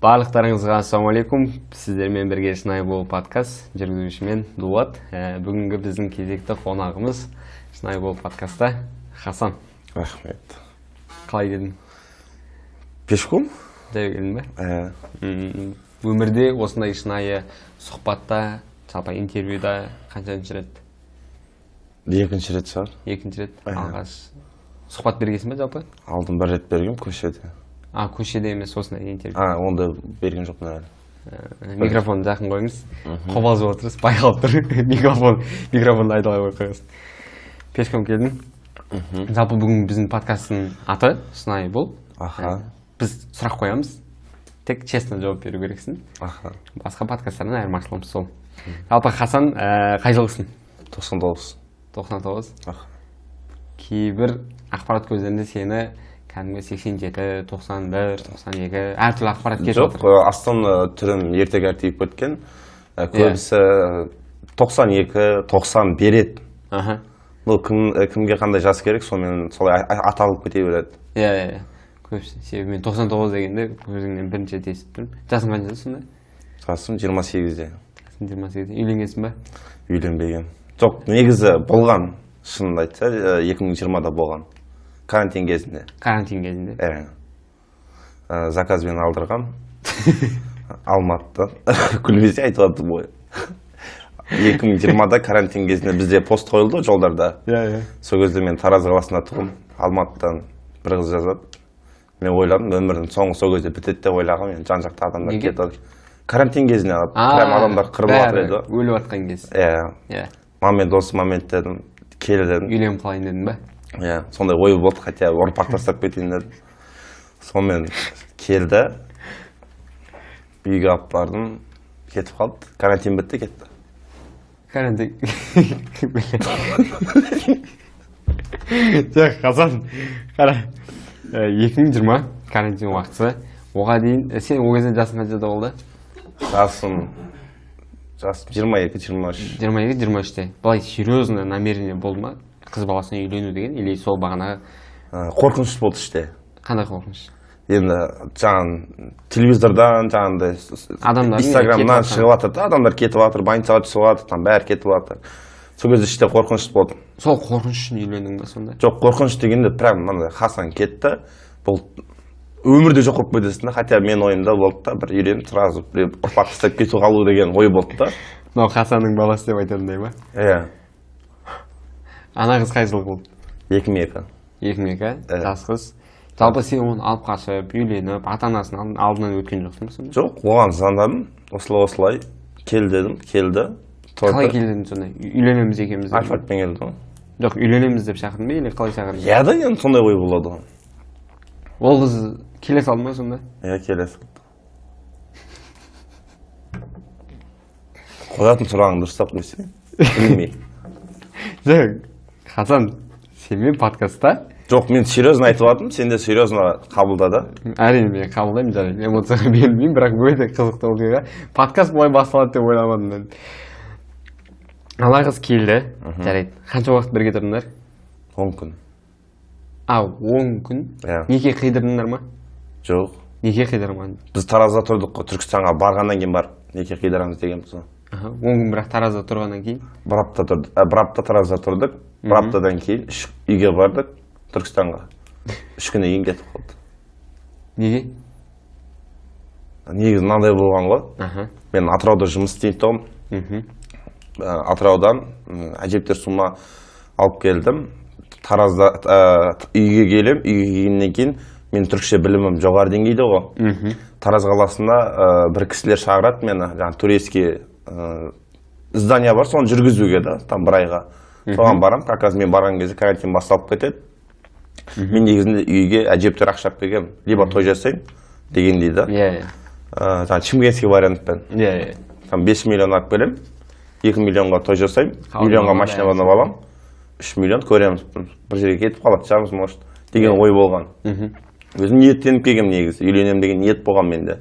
Барлықтарыңызға ассалаумалейкум. Сіздермен бірге шынайы болу подкаст жүргізушімен Дулат. Бүгінгі біздің кезекті қонағымыз шынайы болу подкастта Хасан. Рахмет. Қалай келдің? Пешком? Жай келдің бе? Өмірде осындай шынайы сұхбатта, жалпы интервьюда қаншаншы рет? Екінші рет шығар. Екінші рет. Алғаш сұхбат бергенсің бе жалпы? Алдын бір рет бергем көшеде. Көшеде емес, осындай интервью. Онда берген жоқпын әлі. Микрофонды жақын қойыңыз. Қобалжып отырсыз, байқалып тұр. Микрофонды айдалай қойыңыз. Пешком келдің. Жалпы бүгін біздің подкасттың аты шынайы бол. Біз сұрақ қоямыз. Тек честно жауап беру керексің. Басқа подкасттардан айырмашылығымыз сол. Жалпы Хасан қай жылғысың? 99. 99? Кейбір ақпарат көздерінде сені кәдімгі 87, 91, 92 әртүрлі ақпарат кетіп отыр. Жоқ, астан түрім ертегі тиіп өткен. Көбісі 92, 90 береді. Бұл кімге қандай жас керек, сонымен солай аталып кете береді. Иә. Көбісі. Себебі мен 99 дегенде өзіңнен бірінші рет естіп тұрмын. Жасың қаншада сонда? Жасым 28-де. 28-де. Үйленгенсің ба? Үйленбеген. Жоқ, негізі болған. Шынымды айтса, 2020-да болған. Карантин кезінде. Карантин кезінде? Заказбен алдырғам. Алматыдан. Күлмесе айтып жатыр бой. 2020-да карантин кезінде бізде пост қойылды жолдарда. Сол кезде мен Тараз қаласында тұрмын. Алматыдан бір қыз жазады. Мен ойладым, өмірдің соңы сол кезде бітеді деп ойлағам. Жан-жақта адамдар кетеді. Карантин кезінде адамдар қырылып жатыр еді. Өліп жатқан кез. Момент осы момент дедім. Келі дедім. Үйленіп қалайын дедің ба? Сондай ой болды, хотя ұрпақ тастап кетейін дедім. Сонымен келді, үйге алып бардым, кетіп қалды. Карантин бітті, кетті. Карантин... Жоқ, Хасан, қара. 2020 карантин уақытысы. Оға дейін, сен о кезде жасың қаншада болды? Жасым 22-23. 22-23-те. Бұлай серьезно намерение болды ма? Қыз баласына үйлену деген, или сол бағанағы... Қорқыныш болды іште. Қандай қорқыныш? Енді телевизордан, инстаграмнан шығып жатыр, адамдар кетіп жатыр, больницаға түсіп жатыр, бәрі кетіп жатыр. Сол кезде іште қорқыныш болды. Сол қорқыныш үшін үйлендің бе сонда? Жоқ, қорқыныш дегенде прям Хасан кетті. Бұл өмірде жоқ болып кетесің, хотя мен ойымда болды да, бір үйленіп, сразу ұрпақ тастап кету қалу деген ой болды да. Мынау Хасанның баласы деп айтатындай ма? Иә. Ана қыз қай жылғы болды? 2002. 2002, жас қыз. Жалпы сен оны алып қашып, үйленіп, ата-анасының алдынан өткен жоқсың ба сонда? Жоқ, оған звондадым, осылай кел дедім, келді. Қалай келдің сонда? Үйленеміз екенбіз деп? Айфатпен келді ғой. Жоқ, үйленеміз деп шақырдың ба, или қалай шақырдың? Иә да, енді сондай ой болады ғой. Ол қыз келе салды ма сонда? Иә, келе салды. Қоятын сұрағыңды дұрыстап қойсың. Білмей. Жоқ, Хасан, сенмен подкастта? Жоқ, мен серьезно айтып жатырмын, сен де серьезно қабылдады. Әрине, мен қабылдаймын, жарайды. Эмоцияға берілмеймін, бірақ өте қызықты оқиға. Подкаст былай басталады деп ойламадым мен. Ана қыз келді, жарайды. Қанша уақыт бірге тұрдыңдар? 10 күн. 10 күн? Неке қидырдыңдар ма? Жоқ. Неке қидырмадың? Біз Таразда тұрдық қой, Түркістанға барғаннан кейін барып неке қидырамыз дегенбіз ғой. 10 күн бірақ Таразда тұрғаннан кейін? Бір апта Таразда тұрдық, бір аптадан кейін үйге бардық Түркістанға. 3 күннен кейін кетіп қалды. Неге? Негізі мынандай болған ғой. Мен Атырауда жұмыс істейтін тұғым. Атыраудан әжептәуір сума алып келдім. Таразда үйге келем, үйге келгеннен кейін мен түркше білімім жоғары деңгейде ғой. Тараз қаласында бір кісілер шақырады мені, турецкий здание бар, соны жүргізуге да, там бір айға. Соған барам, как раз мен барған кезде карантин басталып кетеді. Мен негізінде үйге әжептәуір ақша алып келгем, либо той жасаймын деген дейді. Шымкентский вариантпен. 5 миллион алып келем, 2 миллионға той жасаймын, миллионға машина алам, 3 миллион көреміз, бір жерге кетіп қалады, шығамыз, может, деген ой болған. Өзім ниеттеніп келгем негізі, үйленем деген ниет болған менде.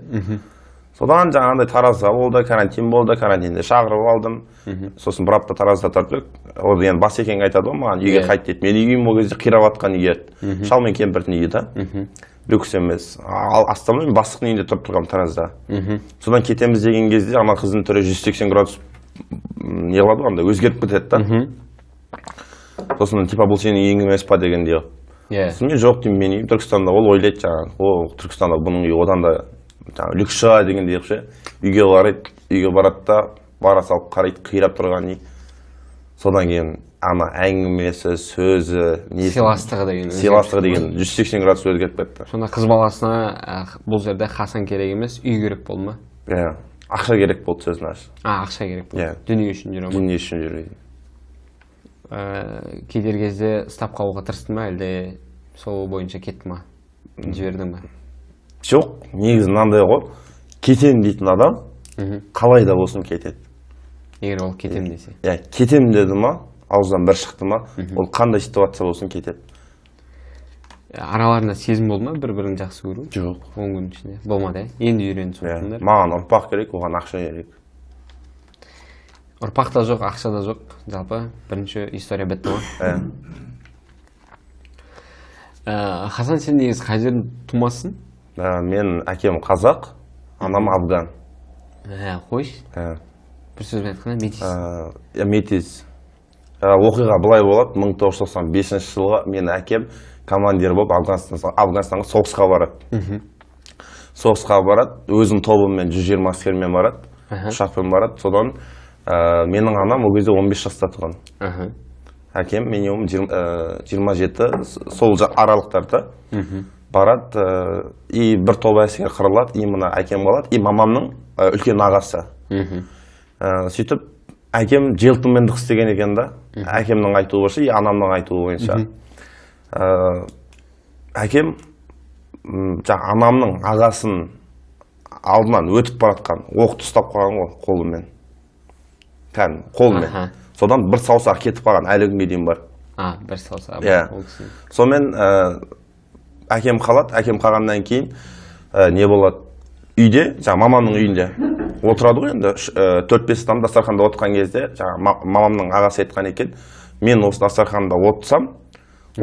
Содан жаңағындай Таразда болды, карантин болды, карантинде шақырып алдым. Сосын бір апта Таразда тұрдық. Ол енді бас екенге айтады ғой маған, үйге қайт дейді. Мен үйім ол кезде қирап жатқан үй еді. Шал мен кемпірдің үйі да. люкс емес. Ал астамда мен бастықтың үйінде тұрып тұрғанмын таразда. Содан кетеміз деген кезде ана қыздың түрі 180 градус не қылады ғой, андай өзгеріп кетеді да. Сосын типа бұл сенің үйің емес па дегенде. Сосын мен жоқ деймін, мен үйім Түркістанда. Ол ойлайды жаңағы, о Түркістанда бұның үйі одан да люкс шығар дегендей ше. Үйге қарайды, үйге барады да бара салып қарайды, қирап тұрған үй. Содан кейін ана әңгімесі, сөзі, сыйластығы деген 180 градус өзгеріп кетті. Сонда қыз баласына бұл жерде Хасан керек емес, үй керек болды ма? Иә, ақша керек болды сөзін ашы. Ақша керек болды. Дүние үшін жүре ма? Дүние үшін жүреді. Кетер кезде ұстап қалуға тырыстың ба, әлде сол бойынша кетті ма? Жібердің ба? Жоқ, негізі мынандай ғой, кетем дейтін адам қалай да болсын кетеді. Егер ол кетем десе. Иә, кетем деді ма, аузынан бір шықты ма, ол қандай ситуация болсын кетеді. Араларында сезім болды ма, бір-бірін жақсы көру? Жоқ. 10 күн ішінде. Болмады, енді үйреніп соқтыңдар. Маған ұрпақ керек, оған ақша керек. Ұрпақ та жоқ, ақша да жоқ. Жалпы бірінші история бітті ма? Хасан, сен негізі қай жерден тумасың? Мен әкем қазақ, анам афган. Қойш? Бір сөзбен айтқанда метис? Метис. Оқиға былай болады, 1995 жылға мен әкем командир болып Афганистанға соғысқа барады. Соғысқа барады, өзім тобыммен 120 аскермен барады, ұшақпен барады. Содан менің анам ол кезде 15 жаста туған. Әкем минимум 27, сол аралықтарда барады, и бір топ әскер қырылады, и мына әкем қалады, и мамамның үлкен ағасы. Сөйтіп, әкем джентльмендік істеген екен да, әкемнің айтуы бойынша, и анамның айтуы бойынша. Әкем анамның ағасын алдынан өтіп баратқан, оқты ұстап қалған ғой қолымен. Қолымен. Содан бір саусақ кетіп қалған, әлі күнге дейін бар. Бір саусақ. Сонымен әкем қалады, әкем қалғаннан кейін не болады? Үйде, мамамның үйінде отырады ғой енді, 4-5 адам дастарханда отырған кезде, мамамның ағасы айтқан екен, мен осы дастарханда отырсам,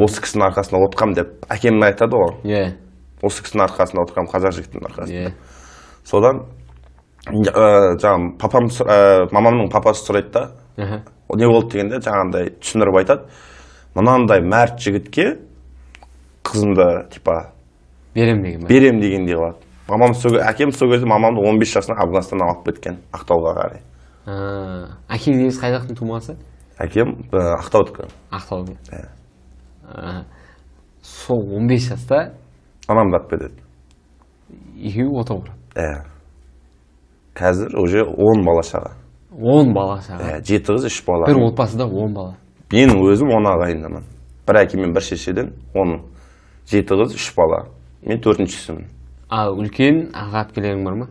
осы кісінің арқасында отырқам деп, әкемнің айтады ғой. Осы кісінің арқасында отырқам, қазақ жігіттің арқасында. Содан мамамның папасы сұрайды да, не болды дегенде, жаңағындай түсіндіріп айтады, мынандай мәрт жігітке қызымды типа берем дегендей қылады. Әкем сол кезде мамамды 15 жасында Афганистаннан алып кеткен, Ақтауға қарай. Әкең негізі қай жақтың тумасы? Әкем Ақтаудікі. Ақтаудікі. Сол 15 жаста анамды алып кетеді. Екеуі отау құрады. Қазір уже 10 бала шаға. 10 бала шаға? 7 қыз, 3 бала. Бір отбасыда 10 бала. Менің өзім 10 ағайындымын. Бір әкемен бір шешеден 10. 7 қыз, 3 бала. Мен 4-шісімін. Үлкен аға әпкелерің бар ма?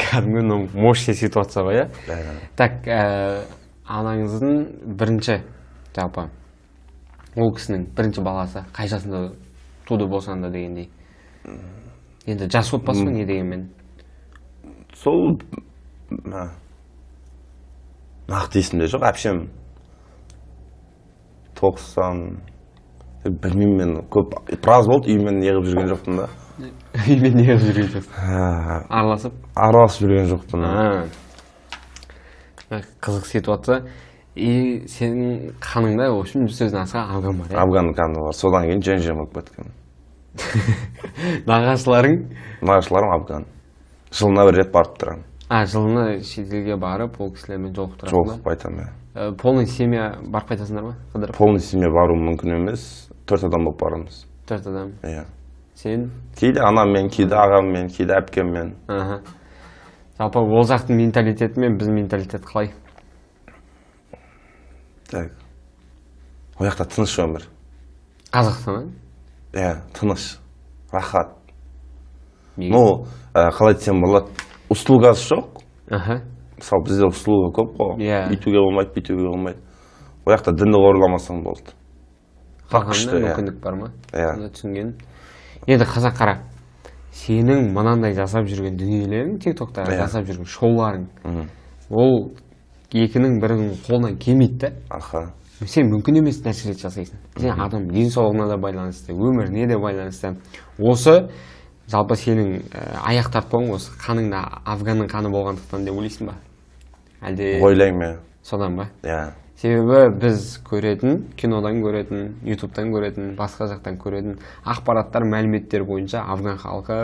Кәдімгі мощный ситуация ғой, Так, анаңыздың бірінші, жалпы, ол кісінің бірінші баласы қай жасында туды болсаң да дегендей. Енді жас отбасы ма, не дегенмен? Сол нақты есімде жоқ, әпшем 90, білмеймін, мен көп біраз болды, үймен неғып жүрген жоқпын да. Үймен неғып жүрген жоқпын? Араласып? Араласып жүрген жоқпын. Қызық ситуация. И сенің қаныңда, в общем, сөздің асыға афган бар, Афганның қаны бар, содан кейін жөн-жөн болып кеткен. Нағашыларың? Нағашыларым афган. Жылына бір рет барып тұрам. Жылына шетелге барып, ол кісілермен жолығып тұрасың ба? Жолығып қайтам, Полный семья барып қайтасыңдар ма? Полный семья бару мүмкін емес, 4 адам болып барамыз. 4 адам? Сен? Кейде анаммен, кейде ағаммен, кейде әпкеммен. Жалпы ол жақтың менталитеті мен біздің менталитет қалай? Ол жақта тыныш өмір. Қазақстан? Тыныш, рахат. Қалай десем болады, услугасы жоқ. Мысалы бізде услуга көп қой, үйтуге болмайды, бүйтуге болмайды. Ол жақта дінді қорламасаң болды. Қағанда мүмкіндік бар ма? Түсінген. Енді қазақ қара, сенің мынандай жасап жүрген дүниелерің, тиктоктағы жасап жүрген шоуларың, ол екінің бірінің қолынан келмейді да? сен мүмкін емес нәрселерді жасайсың. Сен адам денсаулығына да байланысты, өміріне де байланысты. Осы жалпы сенің аяқ тартпауың осы қаныңда афганның қаны болғандықтан деп ойлайсың ба? Әлде ойлаймын. содан ба? Иә. Себебі біз көретін, кинодан көретін, ютубтан көретін, басқа жақтан көретін ақпараттар, мәліметтер бойынша афган халқы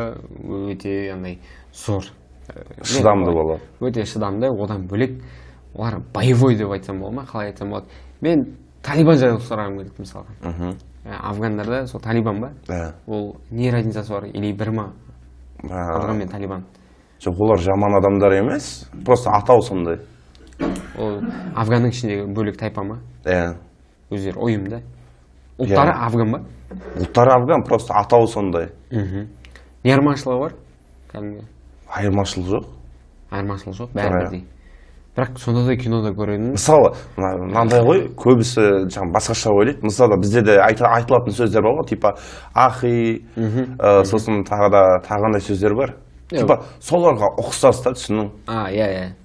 өте андай зор. Шыдамды болады. Өте шыдамды, одан бөлек олар боевой деп айтсам болады ма? Қалай айтсам болады? Мен талибан жайлы сұрағым келді мысалға. Афгандарда сол талибан ба? Ол не разницасы бар? Или бір ма? Афган мен талибан. Жоқ, олар жаман адамдар емес, просто атау сондай. Ол афганның ішіндегі бөлек тайпа ма? Иә. Өздері ойым да. Ұлттары афган ба? Ұлттары афган, просто атау сондай. Не айырмашылығы бар? Кәдімгі. Айырмашылық жоқ. Айырмашылық жоқ, бәрі бірдей. Бірақ сонда да кинода көремін. Мысалы, мынандай ғой, көбісі басқаша ойлайды. Мысалы, бізде де айтылатын сөздер бар ғой, типа ахи, сосын тағандай сөздер бар. Типа соларға ұқсас та түсінің. Иә.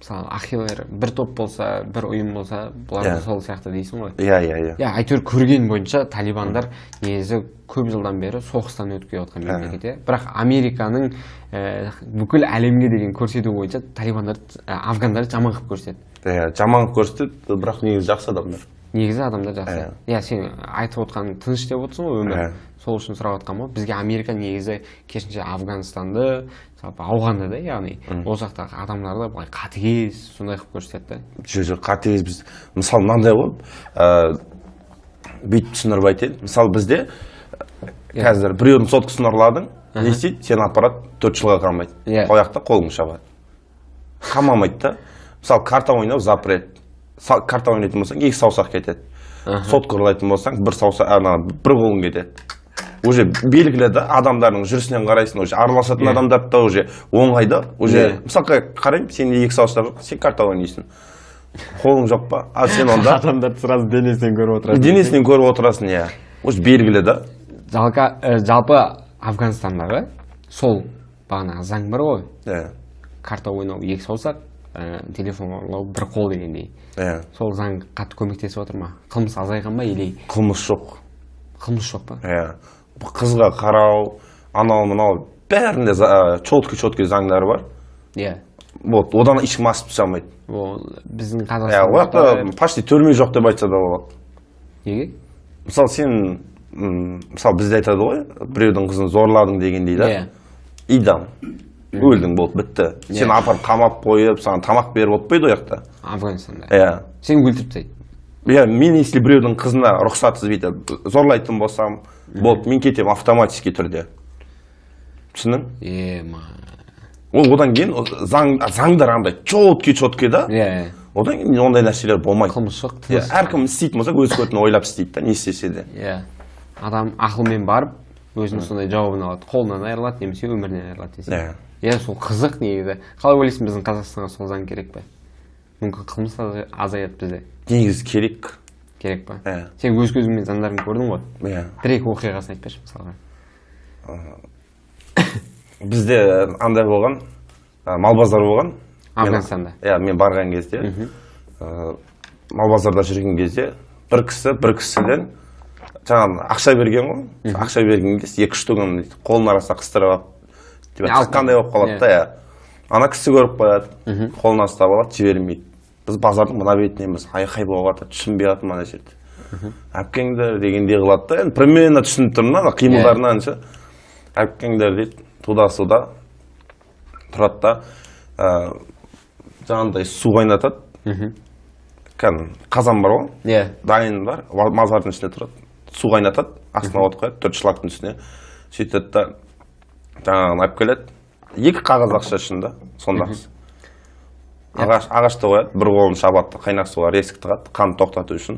Мысалы, ахилар бір топ болса, бір ұйым болса, бұлар сол сияқты дейсің ғой. Иә. Әйтеуір көрген бойынша талибандар негізі көп жылдан бері соғыстан өтіп келе жатқан мемлекет. Бірақ Американың бүкіл әлемге деген көрсету бойынша талибандар афгандарды жаман қылып көрсетеді. Иә, жаман қылып көрсетеді, бірақ негізі жақсы адамдар. Негізі адамдар жақсы. Иә, сен айтып отқан тыныш деп отырсың ғой өмір. Сол үшін сұрап отқан ғой. Бізге Америка негізі керісінше Афганистанды, ауғанды да, яғни ол жақтағы адамдарды былай қатыгез сондай қылып көрсетеді. Жоқ, қатыгез біз. Мысалы, мынандай ғой, бүйтіп түсіндіріп айтайын. Мысалы, бізде қазір біреудің соткасын ұрладың, не істейді? Сені апарат 4 жылға қамайды. Ол жақта қолың шабады. Қамамайды да. Мысалы, карта ойнау запрет. Карта ойнайтын болсаң, 2 саусақ кетеді. Сотқа ұрлайтын болсаң, бір қолың кетеді. Уже белгілі да, адамдардың жүрісінен қарайсың, уже араласатын адамдарды да уже оңайда, уже мысалға қараймын, сен 2 саусақ жоқ, сен карта ойнайсың. Қолың жоқ па? Сен онда адамдарды сразу денесінен көріп отырасың. Денесінен көріп отырасың, иә. Уже белгілі да. Жалпы Афганистандағы сол бағанағы заң бар ғой. Карта ойнау 2 саусақ, телефон ұрлау 1 қол дегендей. Сол заң қатты көмектесіп отыр ма? Қылмыс азайған ба или? Қылмыс жоқ. Қылмыс жоқ па? Иә. Қызға қарау, анау-мынау бәрінде чотки заңдары бар. Иә. Вот, одан ешкім асып түсе алмайды. Ол біздің Қазақстанда. Иә, ояқта почти түрме жоқ деп айтса да болады. Неге? Мысалы сен, мысалы бізде айтады ғой, біреудің қызын зорладың дегендей да. Идам. Өлдің болды, бітті. Сен апарып қамап қойып, саған тамақ беріп отпайды ояқта. Афганистанда. Иә. Сен өлтіріп тастайды. Иә, мен если біреудің қызына рұқсатсыз бүйтіп зорлайтын болсам, болды, мен кетемін автоматически түрде. Түсінің? Ол одан кейін заңдар андай чотки да. Иә. Одан кейін ондай нәрселер болмайды. Қылмыс жоқ. Әркім істейтін болса, өз көтін ойлап істейді да, не істесе де. Иә. Адам ақылмен барып, өзінің сондай жауабын алады. Қолынан айырылады, немесе өмірінен айырылады десе. Иә, сол қызық негізі. Қалай ойлайсың, біздің Қазақстанға сол заң керек пе? Мүмкін қылмыс азаяды бізде. Негізі керек. Керек па? Сен өз көзіңмен заңдарын көрдің ғой? Иә. Бір-екі оқиғасын айтып берші мысалға. Бізде андай болған, малбазар болған. Афганистанда? Иә, мен барған кезде, малбазарда жүрген кезде, бір кісіден жаңағы ақша берген ғой. Ақша берген кезде 2-3 түгін қолын арасына қыстырып алып, қандай болып қалады да, иә. Ана кісі көріп қояды, қолына ұстап алады, жібермейді. Біз базардың мына бетінеміз, айқай болып жатыр, түсінбей жатыр мына жерде. Әпкеңдер дегендей қылады да, енді примерно түсініп тұрмын, қимылдарынан ше. Әпкеңдер дейді, туда-суда тұрады да, жаңағындай су қайнатады. Қазан бар ғой, дайын бар, мазардың ішінде тұрады. Су қайнатады, астына от қояды, 4 шлактың үстіне. Сөйтеді да, жаңағын алып келеді. 2 қағаз ақша ішінде, сондағыз. Ағашты қояды, бір қолын шабатты, қайнақ суға есік тығады, қанды тоқтату үшін.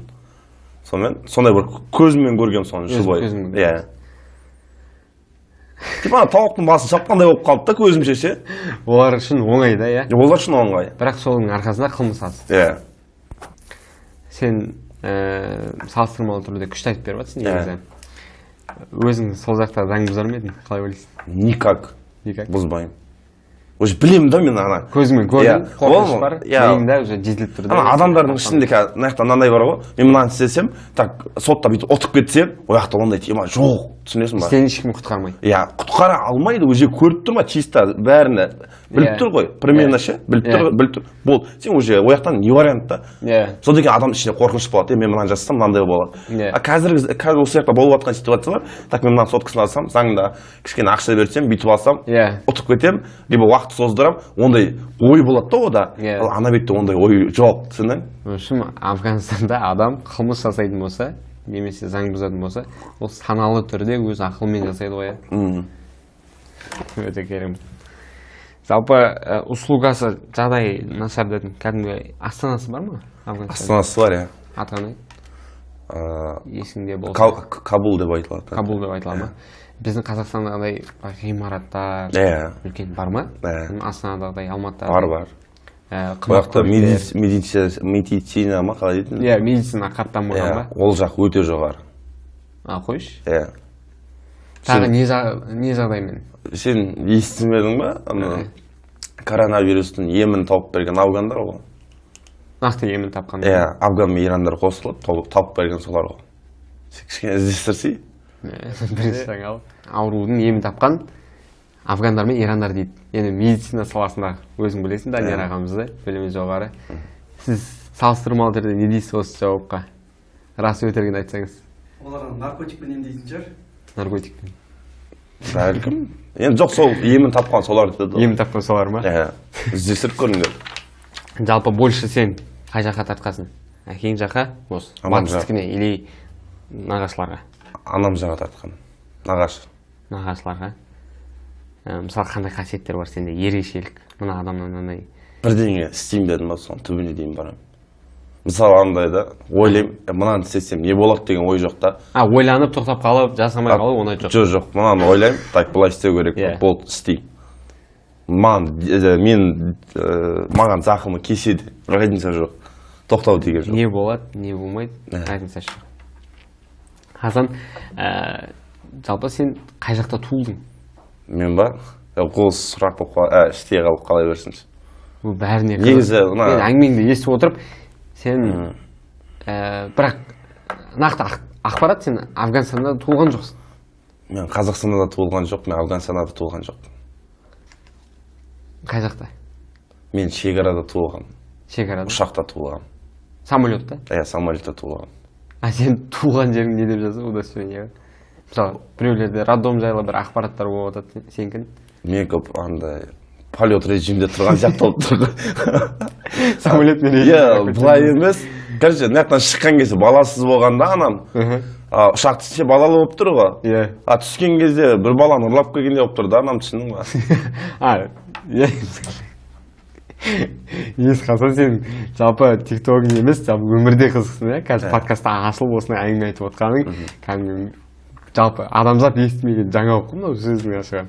Сондай бір көзіммен көргем соны жыл бойы. Иә. Типа тауықтың басын шапқандай болып қалды да көзімше ше. Олар үшін оңай да, иә? Олар үшін оңай. Бірақ соның арқасында қылмыс аз. Иә. Сен салыстырмалы түрде күшті айтып беріп жатсың негізі. Өзің сол жақта заң бұзар ма едің? Қалай ойлайсың? Никак. Бұзбаймын. уже білемін да мен ана көзіңмен көрдің, қорқыныш бар, миыңда уже жетіліп тұр. ана адамдардың ішінде қазір мына жақта мынандай бар ғой, мен мынаны істесем, так сотта бүйтіп ұтып кетсем, ол жақта ондай тема жоқ, түсінесің ба? Сені ешкім құтқармайды. Иә, құтқара алмайды, уже көріп тұр ма, чисто бәріне біліп тұр ғой, примерно ше, біліп тұр. Бол, сен уже ол жақтан не вариант та? Содан кейін адам ішінде қорқыныш болады, мен мынаны жасасам мынандай болады. Қазір осы жақта болып жатқан ситуациялар, так мен мынаны соткасын алсам, заңда кішкене ақша берсем, бүйтіп алсам, ұтып кетем, либо уақыт создырам, ондай ой болады да ода. Ал ана бетте ондай ой жоқ, түсіндің? В общем, Афганистанда адам қылмыс жасайтын болса, немесе заң бұзатын болса, ол саналы түрде өз ақылмен жасайды ғой. Өте керемет. Жалпы услугасы жағдай нашар дедің, кәдімгі астанасы бар ма? Астанасы бар, иә. Аты қандай? Есіңде болса. Кабул деп айтылады. Кабул деп айтылады ма? Біздің Қазақстандағыдай ғимараттар үлкен бар ма? Астанадағыдай, Алматыда бар. Бұяқта медицина ма қалай дейтін? Иә, медицина қаттанбаған ба? Ол жақ өте жоғары. Қойшы? Иә. Тағы не жағдаймен? Сен естімедің ба? Коронавирустың емін тауып берген афгандар ғой. Нақты емін тапқан? Иә, афган мен ирандар қосылып тауып берген солар ғой. Сен кішкене іздестірсей? Біріншіден ал. Аурудың емін тапқан афгандар мен ирандар дейді. Енді медицина саласында өзің білесің, Данияр ағамызды, білімі жоғары. Сіз салыстырмалы түрде не дейсіз осы жауапқа? Рас өтірігін айтсаңыз. Олар наркотикпен емдейтін шығар? Наркотикпен. Бәлкім. Енді жоқ, сол емін тапқан солар деді. Емін тапқан солар ма? Иә. Іздестіріп көріңдер. Жалпы больше сен қай жаққа тартқасың? Әкең жаққа, осы батыстікіне или нағашыларға? Анам жаққа тартқан. Нағашыларға. Мысалы, қандай қасиеттер бар сенде? Ерекшелік, мына адамнан мынандай. Бірдеңе істеймін дедім ба, соның түбіне дейін барамын. Мысалы, андай да, ойлаймын, мынаны істесем не болады деген ой жоқ та. Ойланып, тоқтап қалып, жасамай қалып, онай жоқ. Жоқ, мынаны ойлаймын, так былай істеу керек, болды, істеймін. Маған зақымы кеседі, разница жоқ. Тоқтау деген жоқ. Не болады, не болмайды, разница жоқ. Хасан, жалпы сен қай жақта туылдың? Мен ба? Ол сұрақ болып қалай, іштей қалып қалай берсінші. Бұл бәріне негізі, мен әңгімеңді естіп отырып, сен бірақ нақты ақпарат, сен Афганистанда туылған жоқсың. Мен Қазақстанда да туылған жоқ, мен Афганистанда да туылған жоқ. Қай жақта? Мен шекарада туылғам. Шекарада? Ұшақта туылғам. Самолетта? Иә, самолетта туылғам. Сен туылған жерің не деп жазу, удостоверение? Мысалы, біреулерде роддом жайлы бір ақпараттар болып жатады, сенкін? Мен көп андай полет режимде тұрған сияқты болып тұрды. Самолетмен иә, былай емес. Короче, мына жақтан шыққан кезде баласыз болғанда анам, ұшақ түссе балалы болып тұр ғой. Иә. Түскен кезде бір баланы ұрлап келгендей болып тұр да, анам, түсіндің ба? Ес Хасан, сен жалпы тиктогың емес, жалпы өмірде қызықсың, иә? Қазір подкастта ашылып осындай әңгіме айтып отқаның, кәдімгі жалпы адамзат естімеген жаңалық қой мынау сөздің ашығы.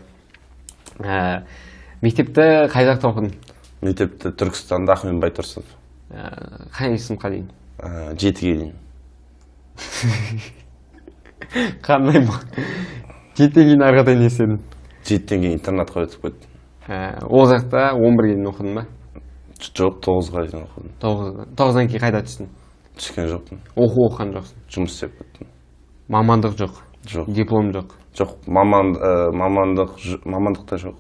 Мектепті қай жақта оқыдың? Мектепті Түркістанда, Ахмен Байтұрсынов. Қай сыныпқа дейін? 7-ге дейін. Қандай ма? 7-ден кейін ары қарай не істедің? 7-ден кейін интернатқа өтіп кеттім. Ол жақта 11-ге дейін оқыдың ба? Жоқ, 9-ға дейін оқыдым. 9-дан кейін қайда түстің? Түскен жоқпын. Оқыған жоқсың? Жұмыс істеп кеттім. Мамандық жоқ? Жоқ. Диплом жоқ? Жоқ, мамандық та жоқ.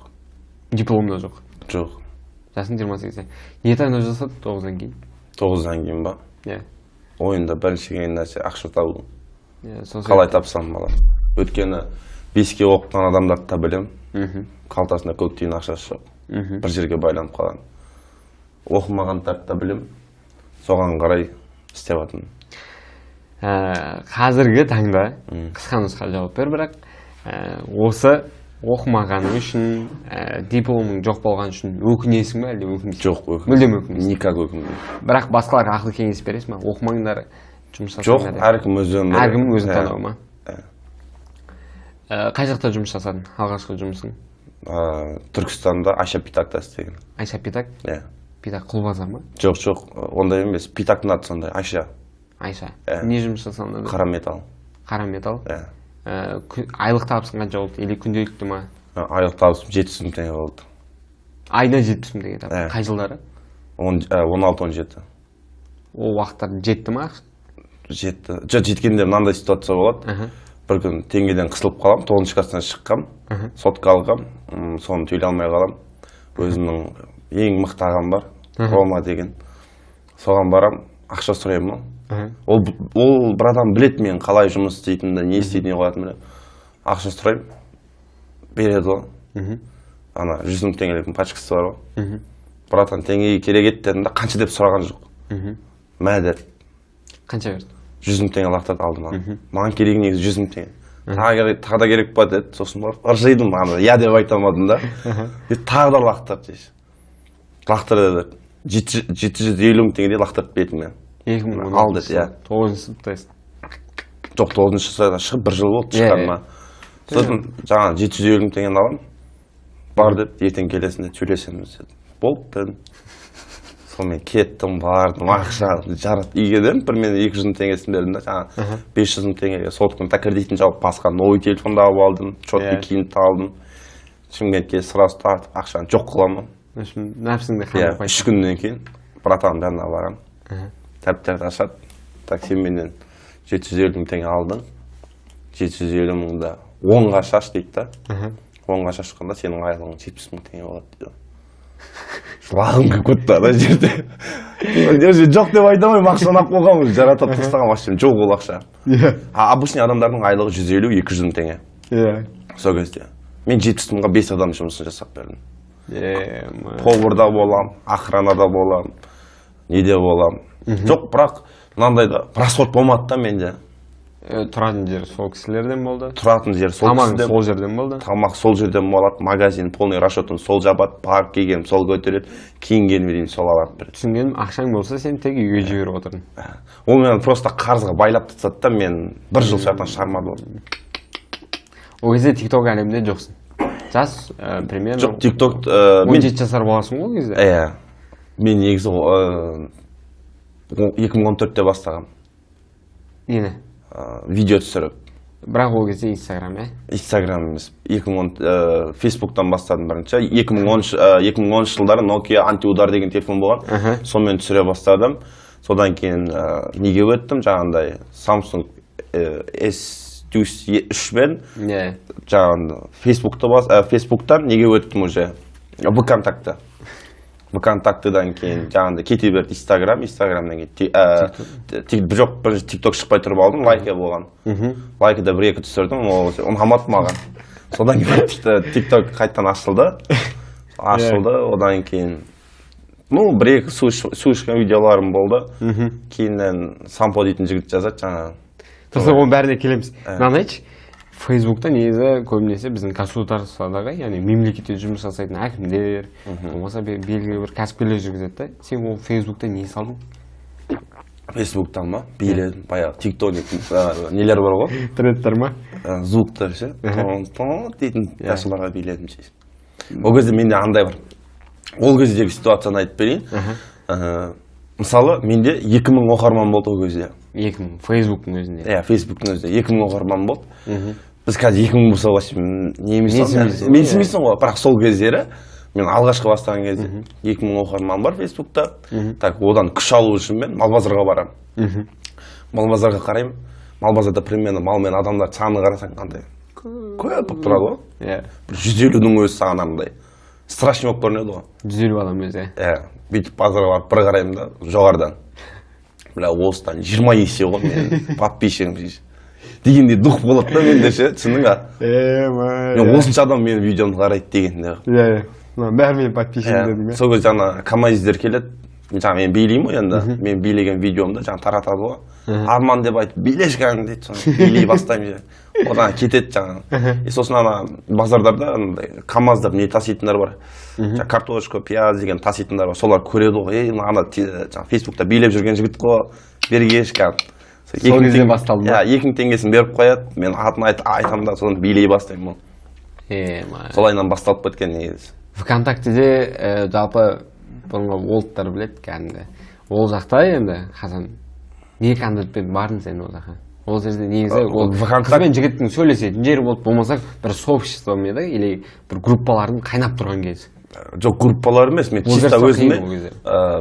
Диплом да жоқ? Жоқ. Жасың 28. Не таңдау жасады 9-дан кейін? 9-дан кейін ба? Иә. Ойында бірінші келген нәрсе ақша табу. Қалай тапсам бала. Өйткені 5-ке оқыған адамдарды да білем. Қалтасында көк тиын ақшасы жоқ. Бір жерге байланып қалған. Оқымағандарды да білем. Соған қарай істеп жатырмын. Қазіргі таңда қысқа нұсқа жауап бер, бірақ осы оқымағаның үшін, дипломың жоқ болған үшін өкінесің бе, әлде өкінбейсің? Жоқ, өкінбеймін. Мүлдем өкінбейсің? Никак өкінбеймін. Бірақ басқаларға ақыл кеңес бересің ба? Оқымаңдар, жұмыс жасаңдар. Жоқ, әркім өзін таңдауы ма? Қай жақта жұмыс жасадың? Алғашқы жұмысың? Түркістанда Айша Питакта істеген. Айша Питак? Иә. Питак құлбазар ма? Жоқ, ондай емес. Питактың аты сондай, Айша. Айша. Не жұмыс жасадың? Қара металл. Қара металл? Иә. Айлық табысың қанша болды? Или күнделікті ма? Айлық табысым 700 мың теңге болды. айына 70 мың теңге табады. Қай жылдары? 16-17. Ол уақыттар жетті ма? Жетті. Жеткенде мынандай ситуация болады. Бір күн теңгеден қысылып қалам, 9-шы класстан шыққам, сотқа алғам, соны төлей алмай қалам. Өзімнің ең мықты ағам бар, Рома деген. Соған барам, ақша сұраймын. Ол бір адам білет мен қалай жұмыс істейтінді, не істейтініне қоятын білет. Ақша сұрайым, береді ол. Ана 100 мың теңгеліктің пачкасы бар ғой. Братан, теңгеге керек ет дедім да, қанша деп сұраған жоқ. Мә деді. Қанша берді? 100 мың теңге лақтырды алды маған. Маған керек негізі 100 мың теңге. Тағы да керек па деді. Сосын барып ыржидым, я деп айта алмадым да. Тағы да лақтырды дейші. Лақтырды деді. 750 мың теңгедей лақтырып бердім мен. 2010 ал деді, иә. 9-шы сыныптайсың. Жоқ, 9-шы сыныптан шығып 1 жыл болды шыққаныма. Сосын жаңа 750 мың теңгені аламын. Бар деді, ертең келесің де төлесеміз деді. Болды дедім. Сонымен кеттім, бардым, ақша жарат үйге дедім. Бір мен 200 мың теңгесін бердім да, жаңа 500 мың теңгеге сотканы кредитін жауып басқа новый телефонды алып алдым, четкий киімді алдым. Шымкентке сразу тартып, ақшаны жоқ қыламын. Нәпсіңді қандырып қайтып. 3 күннен кейін братанның бәріне барам. Тәп-тәп ашады. Так, сен менен 750 мың теңге алдың. 750 мыңды 10-ға шаш дейді да. 10-ға шашқанда сенің айлығың 70 мың теңге болады дейді. Жылағым келіп кетті ана жерде. Жоқ деп айта алмаймын, ақшаны алып қойғам, жаратып тастаған вообще жоқ ол ақша. Обычный адамдардың айлығы 150-200 мың теңге. Сол кезде. Мен 70 мыңға 5 адам жұмысын жасап бердім. Поварда болам, охранада болам, неде болам. Жоқ, бірақ мынандайда просвод болмады да менде. Тұратын жер сол кісілерден болды. Тұратын жер сол кісілерден. кісілерден. Сол жерден болды. Тамақ сол жерден болады, магазин полный расчетын сол жабады, барып келгенім сол көтереді, киінгеніме дейін сол алады береді. Түсінгенім, ақшаң болса сен тек үйге жіберіп отырдың. Ол мені просто қарызға байлап тастады да, мен 1 жыл шартынан шығармады ол. Ол кезде TikTok әлемінде жоқсың. Жас, примерно... Жоқ, TikTok... 17 жасар боласың ол кезде? Иә. Мен негізі 2014-те бастағам. Нені? Видео түсіріп. Бірақ ол кезде Instagram, е? Instagram емес. Facebook'тан бастадым бірінші. 2010 жылдары Nokia антиудар деген телефон болған. Сонымен түсіре бастадым. Содан кейін неге өттім? Жаңағындай Samsung S3 мен жаңағындай Facebook'тан неге өттім уже? ВКонтактыдан кейін жаңағындай кете берді Instagram'дан кейін жоқ, бірінші TikTok шықпай тұрып алдым, лайка болған. Лайкада 1-2 түсірдім, ол ұнамады маған. Содан кейін TikTok қайттан ашылды, одан кейін 1-2 су ішкен видеоларым болды. Кейіннен Сампо дейтін жігіт жазады жаңағы. Сосын оның бәріне келеміз. Мынаны айтшы, Фейсбукта негізі көбінесе біздің государстводағы, яғни мемлекетте жұмыс жасайтын әкімдер, болмаса белгілі бір кәсіпкерлер жүргізеді да. Сен ол Фейсбукта не салдың? Фейсбуктан ма? Биледім, баяғы тиктоник нелер бар ғой? Трендтер ма? Звуктар ше. Дейтін yaşыларға биледім ше. Ол кезде менде андай бар. Ол кездегі ситуацияны айтып берейін. Мысалы, менде 2000 оқырман болды ол кезде. 2000, Фейсбуктың өзінде? Иә, Фейсбуктың өзінде 2000 оқырман болды. Біз қазір 2000 болса вообще не емесің ғой, бірақ сол кездері мен алғашқы бастаған кезде 2000 оқырман бар Фейсбукта. Так, одан күш алу үшін мен Малбазарға барам. Малбазарға қараймын. Малбазарда примерно мал мен адамдар саны қарасаң қандай көп болып тұрады ғой. Иә. 150-дің өзі саған андай страшный болып көрінеді ғой. 150 адам өзі. Иә. Бүйтіп базарға барып бір қараймын да жоғарыдан. Бля, осыдан 20 есе ғой мен подписчигім дейші. Дегенде дух болады да менде ше, түсіндің ба? Мен осынша адам менің видеомды қарайды дегенде. Иә, бәрі менің подписчигім дедім. Сол кезде жаңа камазиздер келеді. Жаңа мен билеймін ғой енді. Мен билеген видеомды жаңа таратады ғой. Арман деп айтып, билешкәң дейді, билей бастаймын. Одан кетеді жаңа. Сосын ана базардарда камаздар не таситындар бар. Картошка, пияз деген таситындар бар. Солар көреді ғой. Ана Фейсбукта билеп жүрген жігіт қой. Бергешкәң. Сол кезде басталды ма? 2000 теңгесін беріп қояды. Мен атын айтамын да соны билей бастаймын. Солайынан басталып кеткен негізі. ВКонтактеде жалпы бұрынғы олдтар біледі кәдімгі. Ол жақта енді Хасан не контентпен бардың сен ол жаққа? Ол жерде негізі қыз бен жігіттің сөйлесетін жері болды, болмаса бір сообществомен еді, или бір группалардың қайнап тұрған кезі. жоқ группалар емес, мен чисто өзіме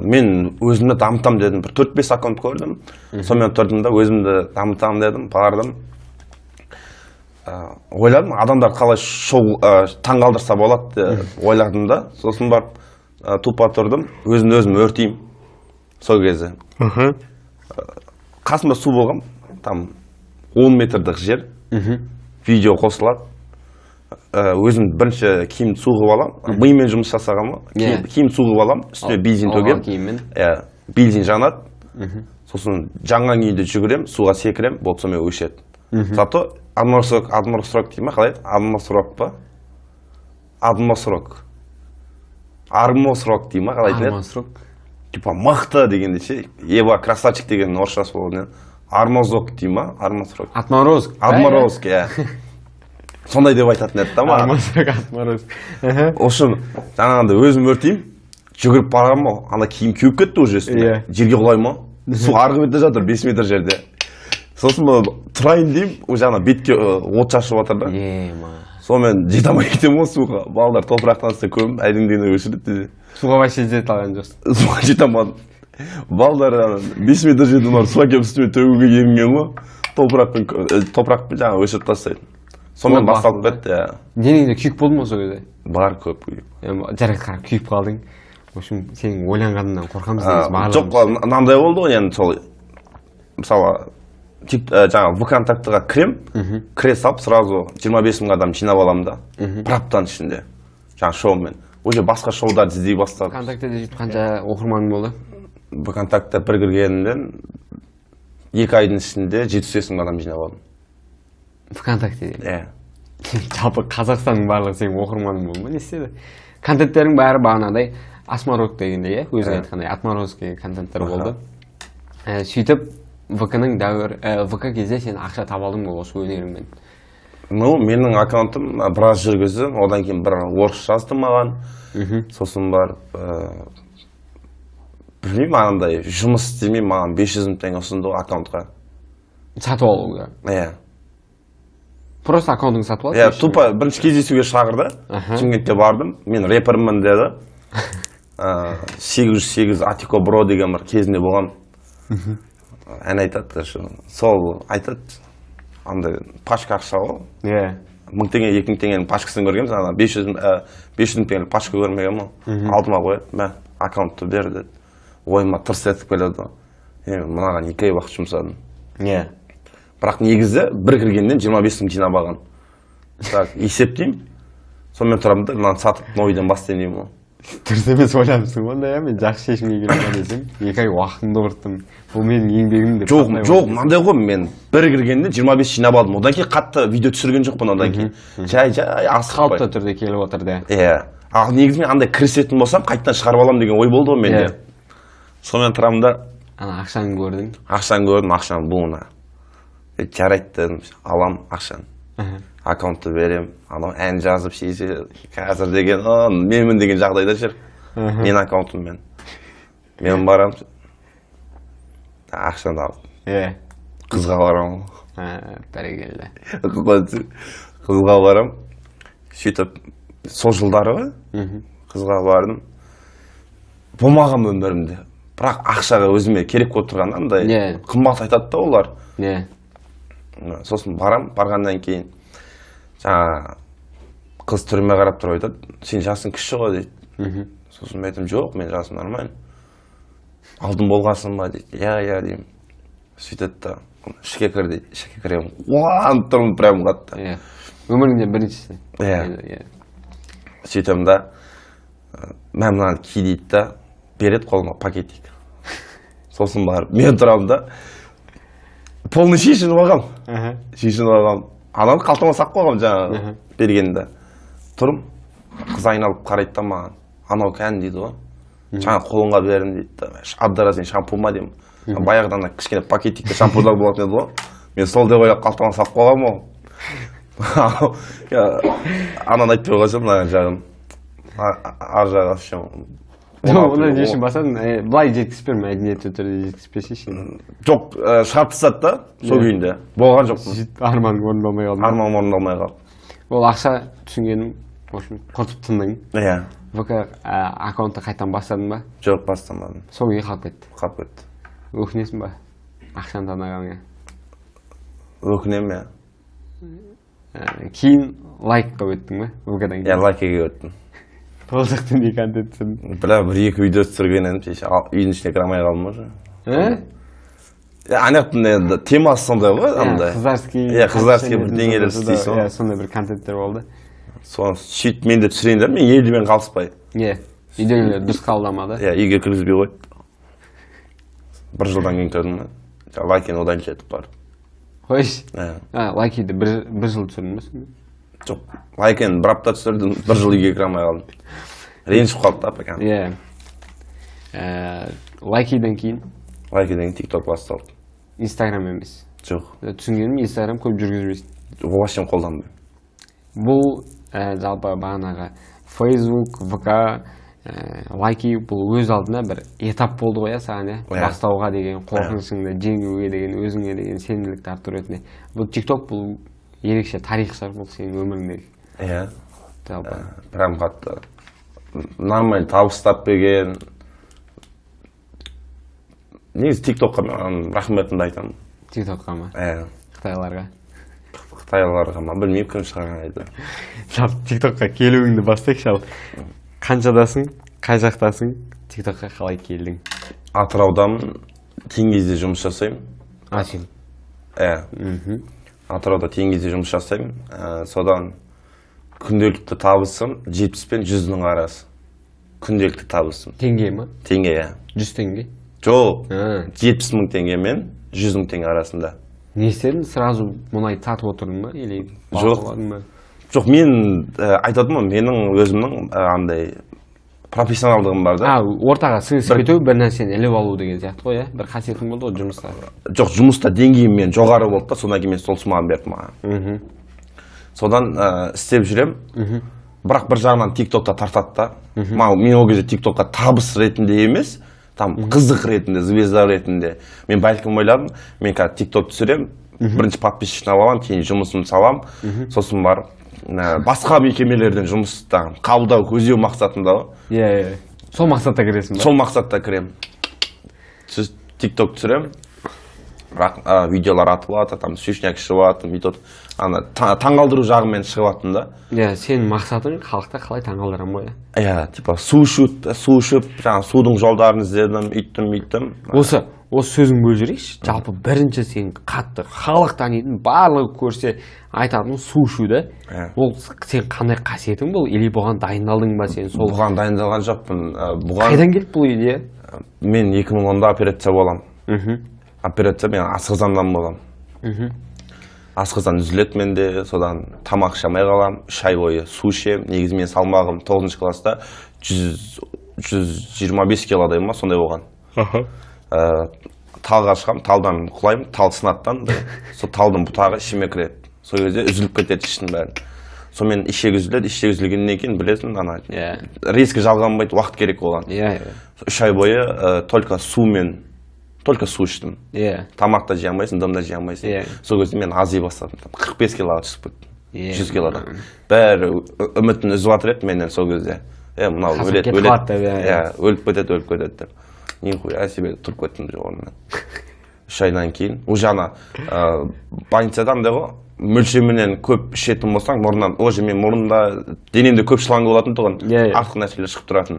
мен өзімді дамытам дедім, бір 4-5 аккаунт көрдім, сонымен тұрдым да өзімді дамытам дедім, бардым, ойладым адамдар қалай шоу таңғалдырса болады деп ойладым да, сосын барып тупа тұрдым, өзімді өзім өртеймін сол кезде. Қасымда су болған, там 10 метрдік жер, видео қосылады. Өзім бірінші киімді су қылып алам, мимен жұмыс жасағам, киім су қылып алам, үстіне бензин төгем, бензин жанады, сосын жанған күйінде жүгірем, суға секірем, болды сонымен өшеді. Зато арморсрок дейді ма, қалай? Арморсрок дейді ма, қалай дейді? Арморсрок. Типа мықты дегенде ше, ева красавчик деген орысшасы болды. Арморсрок дейді ма, арморсрок. Отморозк, сондай деп айтатын еді да ма? Арморсрок, отморозк. Ошын жаңағында өзім өртеймін, жүгіріп барам ма, ана киім кеуіп кетті уже үстіне, жерге құлай ма, су арғы бетте жатыр, 5 метр жерде. Сосын тұрайын деймін, жаңа бетке от шашып жатыр да. Сонымен жете алмай кетемін ғой суға, балалар топырақтан істе көміп, әдіңдені өшірді. Суға вообще жете алған жоқсың? Суға жете алмадым. Балалар 5 метр жерден барып суға келіп үстіме төгуге ерінген ғой, топырақпен жаңа өшіріп тастайды. Сонымен басталып кетті. Денеңде күйік болды ма сол кезде? Бар, көп күйік. Жарайды қарап күйіп қалдың. В общем, сенің ойланғаныңнан қорқамыз дейміз барлығымыз. Жоқ, мынандай болды ғой, енді сол, мысалы, жаңа ВКонтактыға кіре салып, сразу 25 мың адам жинап аламын да, бір аптаның ішінде, жаңа шоумен. Уже басқа шоударды іздей бастады. ВКонтактеде жетіп қанша оқырманың болды? ВКонтактта бір кіргенімден 2 айдың ішінде 700 мың адам жинап алдым. ВКонтактеде? Жалпы Қазақстанның барлығы сенің оқырманың болды ма, не істеді? Контенттерің бәрі бағанадай Асмарок дегенде, өзің айтқандай отморозский контенттер болды. Сөйтіп, ВК-ның ВК кезде сен ақша таба алдың ба осы өнеріңмен? Ну, менің аккаунтым біраз жүргіздім, одан кейін бір орыс жазды маған, сосын барып, білмеймін, анандай жұмыс істемей маған 500 мың теңге ұсынды аккаунтқа. Сатып алуға? Просто аккаунтыңды сатып алды? Тупа бірінші кездесуге шақырды, Шымкентке бардым, мен рэпермін деді. 808 Атико Бро деген бір кезінде болған. Ән айтады, сол айтады, андай пашка ақша ғой. 1000 теңге, 2000 теңгенің пашкасын көргенбіз, 500 мың теңгелік пашка көрмеген ма? Алдыма қояды, мә, аккаунтты бер деді. Ойыма тырс етіп келеді. Мынаған 2 ай уақыт жұмсадым. Бірақ негізі бір кіргеннен 25 мың жинап алған. Есептеймін, сонымен тұрамын да, мынаны сатып нойден бастайын деймін ғой. Дұрыс емес ойланыпсың онда, мен жақсы шешімге келген десем, 2 ай уақытымды құрттым. Бұл менің еңбегім деп. Жоқ, мынандай ғой, мен бір кіргенде 25 жинап алдым. Одан кейін қатты видео түсірген жоқпын одан кейін. Жай асықпай. Қалыпты түрде келіп отыр да. Ал негізі мен андай кірісетін болсам, қайттан шығарып аламын деген ой болды ғой менде. Сонымен тұрамын да. Ана ақшаны көрдің? Ақшаны көрдім, ақшаны буына. Жарайды дедім, алам ақшаны. Аккаунтты берем, анау ән жазып шеше, қазір деген, менмін деген жағдайда жүр. Мен аккаунтыммен. Мен барам, ақшаны алып. Қызға барам. Бәрекелді. Қызға барам. Сөйтіп, сол жылдары қызға бардым. Болмаған өмірімде. Бірақ ақшаға өзіме керек болып тұрғанда, қымбат айтады да олар. Сосын барам, барғаннан кейін жаңа қыз түріме қарап тұр айтады, сен жасың кіші ғой дейді. Сосын мен айтым, жоқ, мен жасым нормально. Алдын болғасын ба дейді. Я деймін. Сөйтеді да, ішке кір дейді. Ішке кірем. Уан тұрмын прям қатты. Өміріңде біріншісі. Сөйтем да, мен мынаны ки дейді да, береді қолыма пакетик. Сосын барып, мен тұрамын да, полный шешініп алғам. Ананы қалтама сақ қойғам жаңа бергенде. Тұрым, қыз айналып қарайды да маған. Анау кән дейді ғой. Жаңа қолыңға берін дейді. Абдара сен шампу ма деймін. Баяғыдан кішкене пакетикте шампурлар болатын еді ғой. Мен сол деп ойлап қалтама сақ қойғам ғой. Ананы айтпай қойсам, мына жағын. Ар жағы ашым. Оны дешін басадың, былай жеткіспер мәдениетті түрде жеткіспеші. Жоқ, шығарып тастады да, сол күйінде. Болған жоқ. Арман орындалмай қалды. Арман орындалмай қалды. Ол ақша түсінгенім, құртып тындың. ВК аккаунтты қайтадан бастадың ба? Жоқ, бастамадым. Сол күйі қалып кетті. Қалып кетті. Өкінесің ба? Ақшаны танығаныңа. Өкінемін, иә. Кейін лайкқа өттің ба? ВК-дан кейін. Иә, лайкеге өттім. Ол жақта не контент түсірдің? Бля, бір-екі видео түсіргеннен үйдің ішіне кіре алмай қалдым уже. Анаяқтың енді темасы сондай ғой, андай. Қыздарский. Иә, қыздарский бір деңгейлер істейсің. Иә, сондай бір контенттер болды. Соны сөйтіп мен де түсірейін дедім, мен елдімен қалыспай. Иә, үйдегілер дұрыс қабылдамады. Иә, үйге кіргізбей қойды. Бір жылдан кейін көрдім мен. Лайкені одан кетіп барды. Қойш. Иә. Лайкиді бір жыл түсірдің ба сонда? Жоқ, лайкені бір апта түсірдім, бір жыл үйге кіре алмай қалдым. Ренжіп қалды да, пока. Иә. Лайкиден кейін? Лайкеден кейін TikTok басталды. Инстаграм емес. Жоқ. Түсінгенім Инстаграм көп жүргізбейсің. Вообще қолданбаймын. Бұл жалпы бағанағы Facebook, ВК, лайки бұл өз алдына бір этап болды ғой саған, иә? Бастауға деген, қорқынышыңды жеңуге деген, өзіңе деген сенімділікті арттыру ретінде. Бұл TikTok бұл ерекше тарих шығар, бұл сенің өміріңдегі. Иә. Жалпы. Прям қатты. Нормально табыс берген. Негізі TikTokқа мен рахметімді айтамын. TikTokқа ма? Иә. Қытайларға? Қытайларға ма? Білмеймін, кім шығарған еді. Жалпы TikTokқа келуіңді бастайықшы ал. Қаншадасың, қай жақтасың, TikTokқа қалай келдің? Атыраудамын, Теңізде жұмыс жасаймын. Сен? Иә. Атырауда Теңізде жұмыс жасаймын. Содан күнделікті табысым 70 пен 100-ның арасы. Күнделікті табысым. Теңге ма? Теңге, иә. 100 теңге? Жоқ, 70 мың теңге мен 100 мың теңге арасында. Не істедің? Сразу мұнай сатып отырдың ба? Или бағаладың ба? Жоқ, мен айтатынмын, менің өзімнің андай профессионалдығым бар да. Ортаға сіңісіп кету, бір нәрсені іліп алу деген сияқты ғой, иә? Бір қасиетің болды ғой жұмыста? Жоқ, жұмыста деңгейім мен жоғары болды да, содан кейін мен сол сумманы берді маған. Содан істеп жүрем. Бірақ бір жағынан TikTokта тартады да. Мен ол кезде TikTokқа табыс ретінде емес, там қызық ретінде, звезда ретінде. Мен бәлкім ойладым, мен қазір TikTok түсірем, бірінші подписчикті аламын, кейін жұмысымды салам, сосын барып басқа мекемелерден жұмыстан қабылдау көздеу мақсатында ғой. Иә. Сол мақсатта кіресің ба? Сол мақсатта кірем. TikTok түсірем, бірақ видеолар атылады, там сүйшняк шығыватым, таңғалдыру жағымен шығыватым да. Иә, сенің мақсатың халықта қалай таңғалдырам ғой? Иә, типа су ішіп, жаңағы судың жолдарын іздедім, үйттім. Осы сөзің бөліп жіберейікші. Жалпы бірінші сен қатты халық танитын, барлығы көрсе айтатын су ішу. Ол сен қандай қасиетің бұл? Или бұған дайындалдың ба сен? Бұған дайындалған жоқпын. Қайдан келді бұл идея? Мен 2010-да операция болам. Операция мен асқазаннан болам. Асқазан үзіледі менде, содан тамақ ішемей қалам, 3 ай бойы су ішем. Негізі мен салмағым 9 класста 125 килодай ма, сондай болған. Талға шығам, талдан құлаймын, тал сынаттан, сол талдың бұтағы ішіме кіреді. Сол кезде үзіліп кетеді іштің бәрін. Сонымен ішек үзіледі, ішек үзілгеннен кейін білесің, резко жалғанбайды, уақыт керек болған. 3 ай бойы только су іштім. Тамақ та жей алмайсың, дым да жей алмайсың. Сол кезде мен азия бастадым. 45 килоға түсіп кеттім. 100 килодан. Бәрі үмітін үзіп жатыр еді менен сол кезде. Мынау өліп кетеді деп. Нихуя себе тұрып кеттім орнынан. 3 айдан кейін. Уже больницада андай ғой, мөлшерменен көп ішетін болсаң, мұрнынан, уже мен мұрнымда денемде көп шланг болатын тұғын, артық нәрселер шығып тұратын.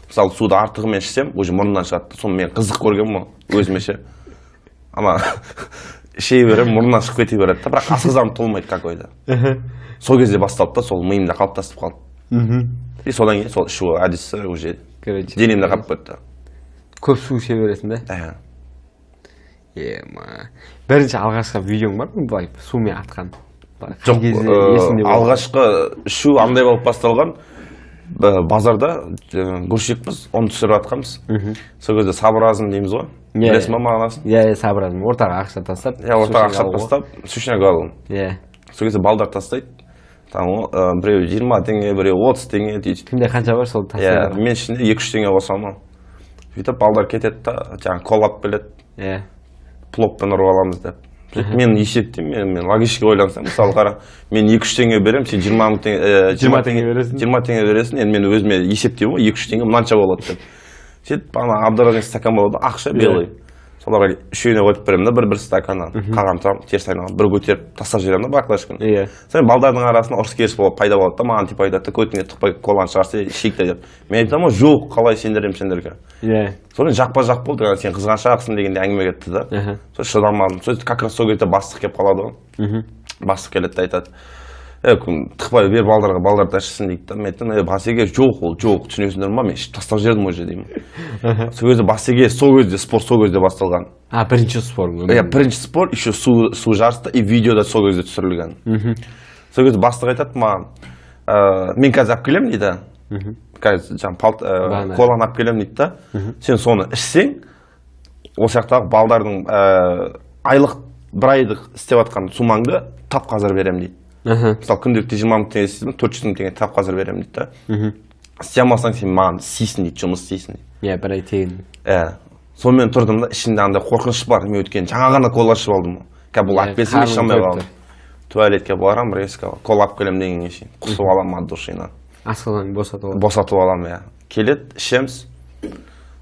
Мысалы, суды артығымен ішсем, уже мұрнымнан шығады. Соны мен қызық көргенмін ғой, өзіме ше. Ана ішей берем, мұрнымнан шығып кете береді. Бірақ асқазаным толмайды какой-то. Сол кезде басталды да, сол миымда қалыптасып қалды. И содан кейін сол ішу әдісі уже денемде қалып кетті. Көп су іше бересің да? Бірінші алғашқы видеоң бар ма бұлай сумен атқан? Жоқ, алғашқы ішу андай болып басталған. Базарда гүршекпіз, оны түсіріп атқанбыз. Сол кезде сабыразым дейміз ғой. Білесің ба мағынасын? Иә, сабыразым. Ортаға ақша тастап. Ортаға ақша тастап, сүйшнек алым. Сол кезде балдар тастайды. Біреу 20 теңге, біреу 30 теңге дейді. Кімде қанша бар сол тастайды? Мен ішінде 2-3 теңге қосамын. Сөйтіп балдар кетеді да, жаңағы коллап келеді. Плокпен ұрып аламыз деп. мен есептеймін, мен логически ойлансам, мысалы қара, мен 2-3 теңге беремін, сен 20 теңге бересің. 20 теңге бересің, енді мен өзіме есептеймін ғой, 2-3 теңге мынанша болады деп. Сөйтіп, ана Абдуразак стакан болады, ақша белый. Соларға үшеуіне қойып беремін да, бір стаканнан. Қалған тұрам, теріс айналып, бір көтеріп тастап жіберемін да баклажканы. Сосын балдардың арасында ұрыс керіс болып пайда болады да, маған типа айтады, көтіңе тықпай коланы шығарса ішейік те деп. Мен айтамын, жоқ, қалай сендерем сендерге. Содан жақпа-жақ болды, сен қызғаншақсың дегенде әңгіме кетті да. Сосын шыдамадым. Сосын как раз сол кезде бастық келіп қалады ғой. Бастық келеді де айтады, тықпай бер балдарға, балдар ішсін дейді да. Мен айттым, Басеге жоқ, ол жоқ, түсінесіңдер ма, мен ішіп тастап жібердім уже деймін. Сол кезде Басеге сол кезде спор сол кезде басталған. Бірінші спор. Бірінші спор, еще су жарысты и видео да сол кезде түсірілген. Сол кезде бастық айтады маған, мен қазір алып келемін дейді. Қазір жаңағы коланы алып келемін дейді да. Сен соны ішсең, ол сияқтағы балдардың бір айлық істеп жатқан сумаңды тап қазір беремін дейді. Мысалы күнделікті 20 мың теңге істейсің, 400 мың теңге тап қазір беремін дейді да. Істей алмасаң сен маған істейсің дейді, жұмыс істейсің дейді. Бір ай тегін. Сонымен тұрдым да, ішінде андай қорқыныш бар. Мен өткен жаңа ғана кола ішіп алдым. Қазір бұл алып келсем іше алмай қалдым. Туалетке барамын, резко кола алып келемін дегенге шейін. Құсып аламын от душиынан. Асқазан босатып аламын. Босатып аламын, келеді, ішеміз.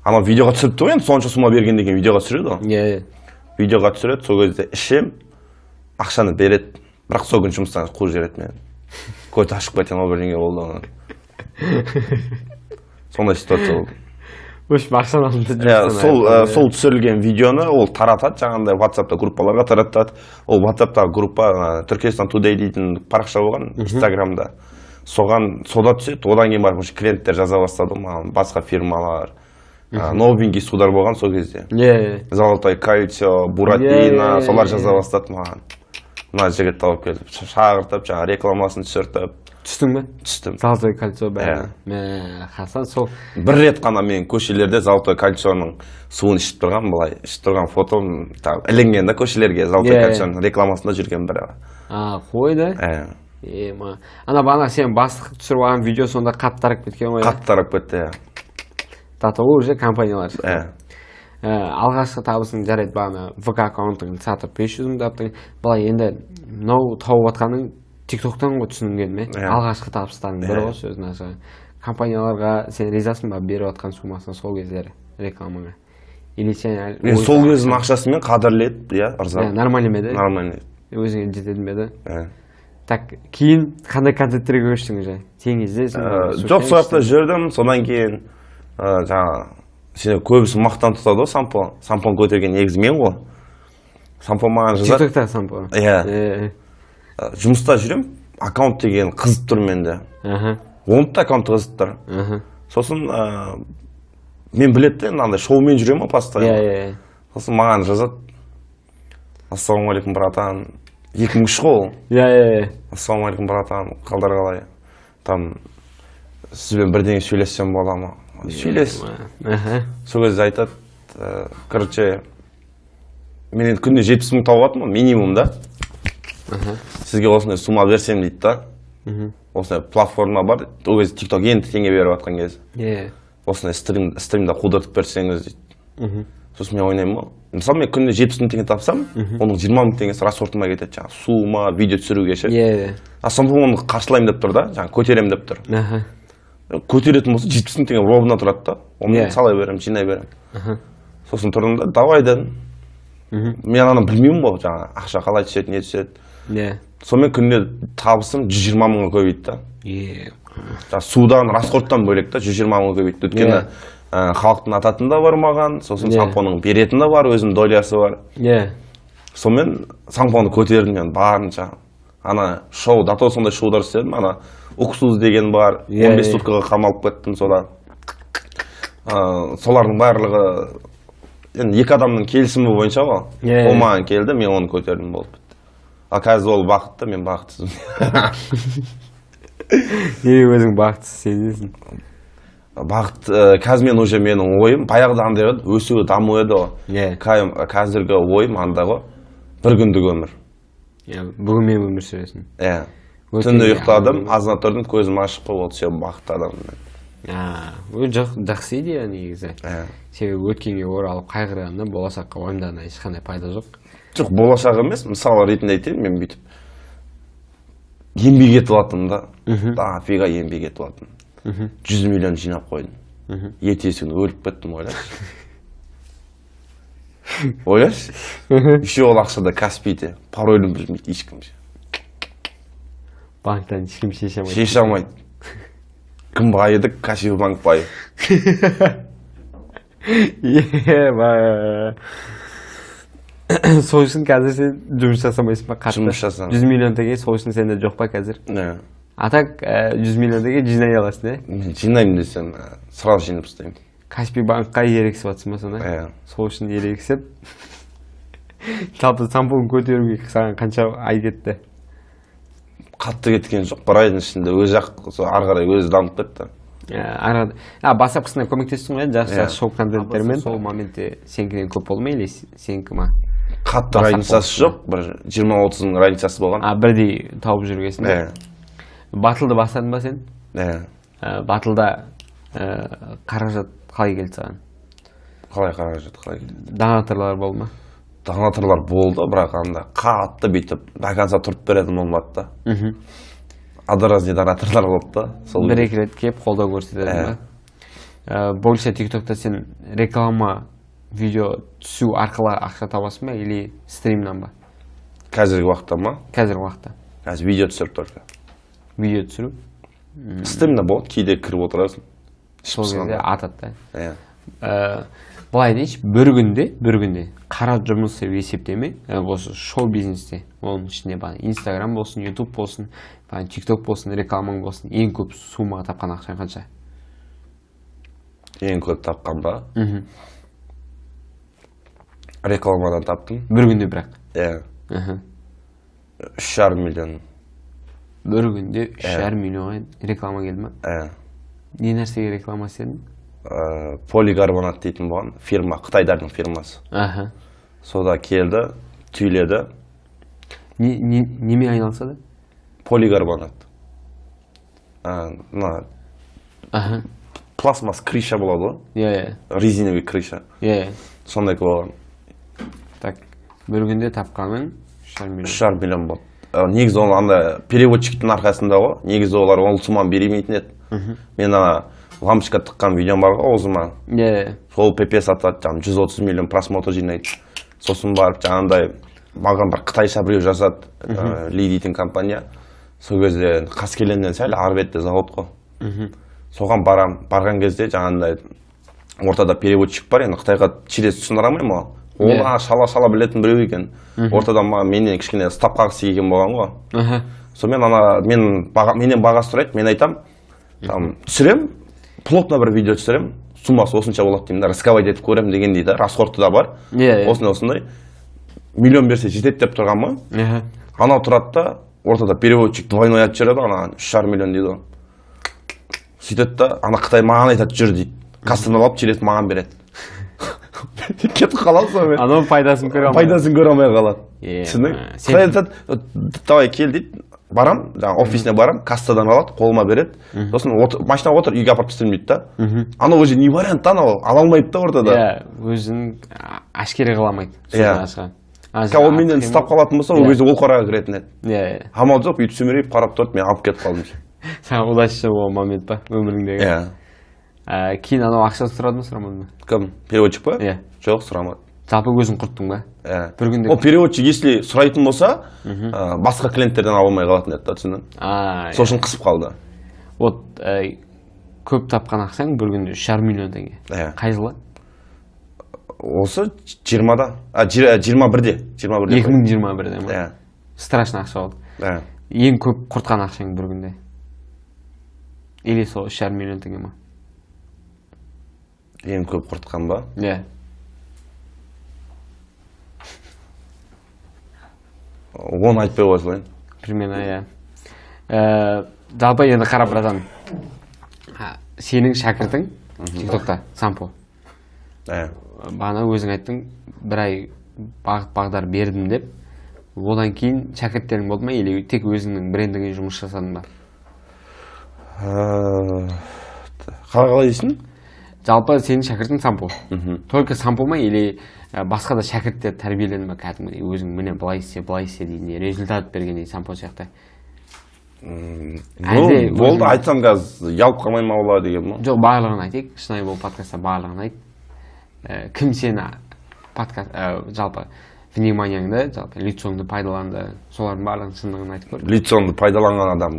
Ана видеоға түсіріпті ғой, енді сонша сума берген деген видеоға түсіреді ғой. Видеоға түсіреді, сол кезде ішем, ақшаны береді. Бірақ сол күн жұмыстан қуып жібереді мені. Көзі ашып кеткен ол бірдеңе болды. Сондай ситуация болды. Ақшаны алынды. Сол түсірілген видеоны ол таратады, жаңағындай WhatsApp-та группаларға таратады. Ол WhatsApp-та группа Turkestan Today дейтін парақша болған, Instagram-да. Сода түседі, одан кейін барып клиенттер жаза бастады, басқа фирмалар. Новенький судар болған сол кезде. Золотой кольцо, Буратино, солар жаза бастады маған. Мына жігіт тауып келіп, шағыртып, жаңа рекламасын түсіртіп. Түстің бе? Түстім. Золотой кольцо бәрі. Хасан сол. Бір рет қана мен көшелерде Золотой кольцоның суын ішіп тұрған, былай ішіп тұрған фотом ілінген да көшелерге Золотой кольцоның рекламасында жүрген бірі. Қой да? Ана бана сен бастық түсіріп алған видео сонда қатты тарап кеткен ғой? Қатты тарап кетті, Татовы уже компаниялар. Алғашқы табысың жарайды бағана ВК аккаунтыңды сатып 500 мың таптың. Былай енді мынау тауып атқаның тиктоктан ғой түсінген ме? Алғашқы табыстардың бірі ғой сөзін ашығы. Компанияларға сен ризасың ба беріп атқан сумасына сол кездері рекламаға? Или сен мен сол кездің ақшасымен қадірледі, ырза. Нормально ма еді? Нормально. Өзіңе жетеді ме еді? Так, кейін қандай контенттерге көштің жай? Сен кездесің? Жоқ, сояқта жүрдім, содан кейін жаңа сені көбісі мақтан тұтады ғой сампон көтерген негізі мен ғой. Сампон маған жазады. TikTok'та сампон. Жұмыста жүрем, аккаунт деген қызып тұр менде. Оның да аккаунты қызып тұр. Сосын мен білетті, мынандай шоумен жүрем ғой постоянно. Сосын маған жазады. Ассалаумағалейкум, братан. 2003 ғой ол. Ассалаумағалейкум, братан. Қалдар қалай? Там сізбен бірдеңе сөйлессем бола ма? Сөйлес. Сол кезде айтады, короче, мен енді күнде 70 мың тауып атым, минимум да. Сізге осындай сума берсем дейді да. Осындай платформа бар, ол кезде TikTok енді теңге беріп атқан кез. Осындай стримда қудыртып берсеңіз дейді. Сосын мен ойнаймын ғой. Мысалы мен күнде 70 мың теңге тапсам, оның 20 мың теңгесі расортыма кетеді, жаңағы суыма, видео түсіруге ше. Сосын оны қарсылаймын деп тұр да, жаңағы көтерем деп тұр. Көтеретін болса 70 мың теңге ровно тұрады да. Оны салай берем, жинай берем. Сосын тұрдым да, давай дедім. Мен ана білмеймін ғой, жаңа ақша қалай түседі, не түседі. Сонымен күнде табысым 120 мыңға көбейді да. Судан, расходтан бөлек та 120 мыңға көбейді. Өйткені халықтың ататын да бар маған, сосын сампоның беретін да бар, өзінің долясы бар. Сонымен сампоны көтердім мен барынша. Ана шоу, дато сондай шоудар істедім, ана уксус деген бар, 15 суткаға қамалып кеттім содан. Солардың барлығы енді екі адамның келісімі бойынша ғой. Ол маған келді, мен оны көтердім болып бітті. Қазір ол бақытты, мен бақытсызбын. Өзің бақытсыз сезесің. Бақыт, қазір мен уже менің ойым, баяғыда андай еді, өсуі даму еді ғой. Қазіргі ойым андай ғой, бір күндік өмір. Бүгін мен өмір сүресің. Түнде ұйықтадым, азына тұрдым, көзім ашық қой, ол все бақытты адаммын. Жақсы идея негізі. Себебі өткенге оралып қайғырғанда болашаққа уайымдағанда ешқандай пайда жоқ. Жоқ, болашақ емес, мысалы ретінде айтайын, мен бүйтіп еңбек етіп алатынмын да. Дофига еңбек етіп алатынмын. 100 миллион жинап қойдым. Ертесі күні өліп кеттім, ойлашы. Ойлашы. Еще ол ақшада Каспийде паролін білмейді ешкім. Банктан ешкім шеше алмайды. Шеше алмайды. Кім байыды? Каспийбанк байы. Сол үшін қазір сен жұмыс жасамайсың ба? Жұмыс жасамын. 100 миллион теңге сол үшін сенде жоқ па қазір? А так 100 миллион теңге жинай аласың, е? Мен жинаймын десем, сразу жинап тастаймын. Каспий банкқа ерегісіп жатсың ба сонда? Сол үшін ерегісіп. Жалпы сампуын көтеруге саған қанша ай кетті? Қатты кеткен жоқ, бір айдың ішінде өзі ары қарай өзі дамып кетті. Бастапқысында көмектестің ғой, жақсы шоу контенттермен. Сол моментте сенікінен көп болды ма или сенікі ма? Қатты разницасы жоқ, бір 20-30-ның разницасы болған. Бірдей тауып жүргесің бе? Батылды бастадың ба сен? Батылда қаражат қалай келді саған? Қалай қаражат қалай келді? Донatoрлар болды ма? Донatoрлар болды, бірақ анда қатты бүйтіп до конца тұрып беретін болмады да. Одноразовый донаторлар болды да. Бір-екі рет келіп қолдау көрсетеді ма? Больше тиктокта сен реклама видео түсу арқылы ақша табасың ба или стримнан ба? Қазіргі уақытта ма? Қазіргі уақытта. Қазір видео түсіріп только. Видео түсіру? Стримда болады, кейде кіріп отырасың. Сол кезде атады да. Былай дейінші, бір күнде қара жұмыс деп есептеме, осы шоу бизнесте, оның ішінде Инстаграм болсын, Ютуб болсын, тикток болсын, рекламаң болсын, ең көп суммаға тапқан ақшаң қанша? Ең көп тапқан ба? Рекламадан таптым. Бір күнде бірақ? 3,5 миллион. Бір күнде 3,5 миллионға реклама келді ма? Не нәрсеге реклама істедің? Поликарбонат дейтін болған фирма, Қытайдардың фирмасы. Сода келді, түйледі. Неме айналысады? Поликарбонат. Пластмасс крыша болады ғой? Резиновый крыша. Сондай болған. Так, бір күнде тапқаның 3,5 миллион. 3,5 миллион болды. Негізі ол анда переводчиктің арқасында ғой. Негізі олар ол сумманы беремейтін еді. Мен лампочка тыққан видеом бар ғой аузыма. Сол пепес атады, 130 миллион просмотр жинайды. Сосын барып жаңағындай маған бір қытайша біреу жасады, Ли дейтін компания. Сол кезде Қаскелеңнен сәл ары бетте завод қой. Соған барған кезде жаңағындай ортада переводчик бар, енді Қытайға через түсіндіре алмаймын ғой. Оны шала білетін біреу екен. Ортада менен кішкене стап қағысы келген болған ғой. Сонымен менен бағасы сұрайды, мен айтам, түсірем, плотно бір видео түсірем, суммасы осынша болады деймін да, рисковать етіп көрем деген дейді, расходты да бар. Осындай миллион берсе жетеді деп тұрған ма? Анау тұрады да, ортада переводчик двойной айтып жүреді, ана 3,5 миллион дейді ғой. Сөйтеді да, ана Қытай маған айтады жүр дейді. Кастаны алып через маған береді. Кетіп қалады сонымен. Анау пайдасын көре алмай. Пайдасын көре алмай қалады. Түсіндің? Қытай айтады, давай кел дейді. Барам, жаңа офисіне барам, кассадан алады, қолыма береді. Сосын машинаға отыр, үйге апарып істемейді да. Анау уже не вариант та, анау ала алмайды да ортада. Өзін ашкере қыламайды. Ол менен ұстап қалатын болса, ол кезде ол қораға кіретін еді. Амал жоқ, бүйтіп сөмірейіп қарап тұрды, мен алып кетіп қалдым. Саған удача болған момент па өміріңдегі? Кейін анау ақша сұрады ма, сұрамады ма? Кім? Переводчик па? Жоқ, сұрамады. Жалпы өзің құрттың ба? Ол переводчик если сұрайтын болса, басқа клиенттерден ала алмай қалатын еді да, түсіндің? Сол үшін қысып қалды. Вот көп тапқан ақшаң бір күнде 3,5 миллион теңге. Қай жылы? Осы 20-да, 21-де. 2021-де ма? Страшно ақша болды. Ең көп құртқан ақшаң бір күнде? Или сол 3,5 миллион теңге ма? Ең көп құртқан ба? Оны айтпай қойсылайын. Примерно, жалпы енді қарап братан, сенің шәкіртің тиктокта, Сампо. Бағана өзің айттың, бір ай бағдар бердім деп, одан кейін шәкірттерің болды ма, или тек өзіңнің брендіңе жұмыс жасадың ба? қалай дейсің? Жалпы сенің шәкіртің сампо. Только сампо ма или басқа да шәкірттер тәрбиеленді ма кәдімгідей өзің міне былай істе дейін результат бергендей сампо сияқты? Болды, айтсам қазір ұялып қалмай ма олар деген ма? Жоқ, барлығын айтайық, шынайы бұл подкастта барлығын айт. Кім сені жалпы вниманияңды, жалпы лицоңды пайдаланды, солардың барлығын шындығын айтып көр. Лицоңды пайдаланған адам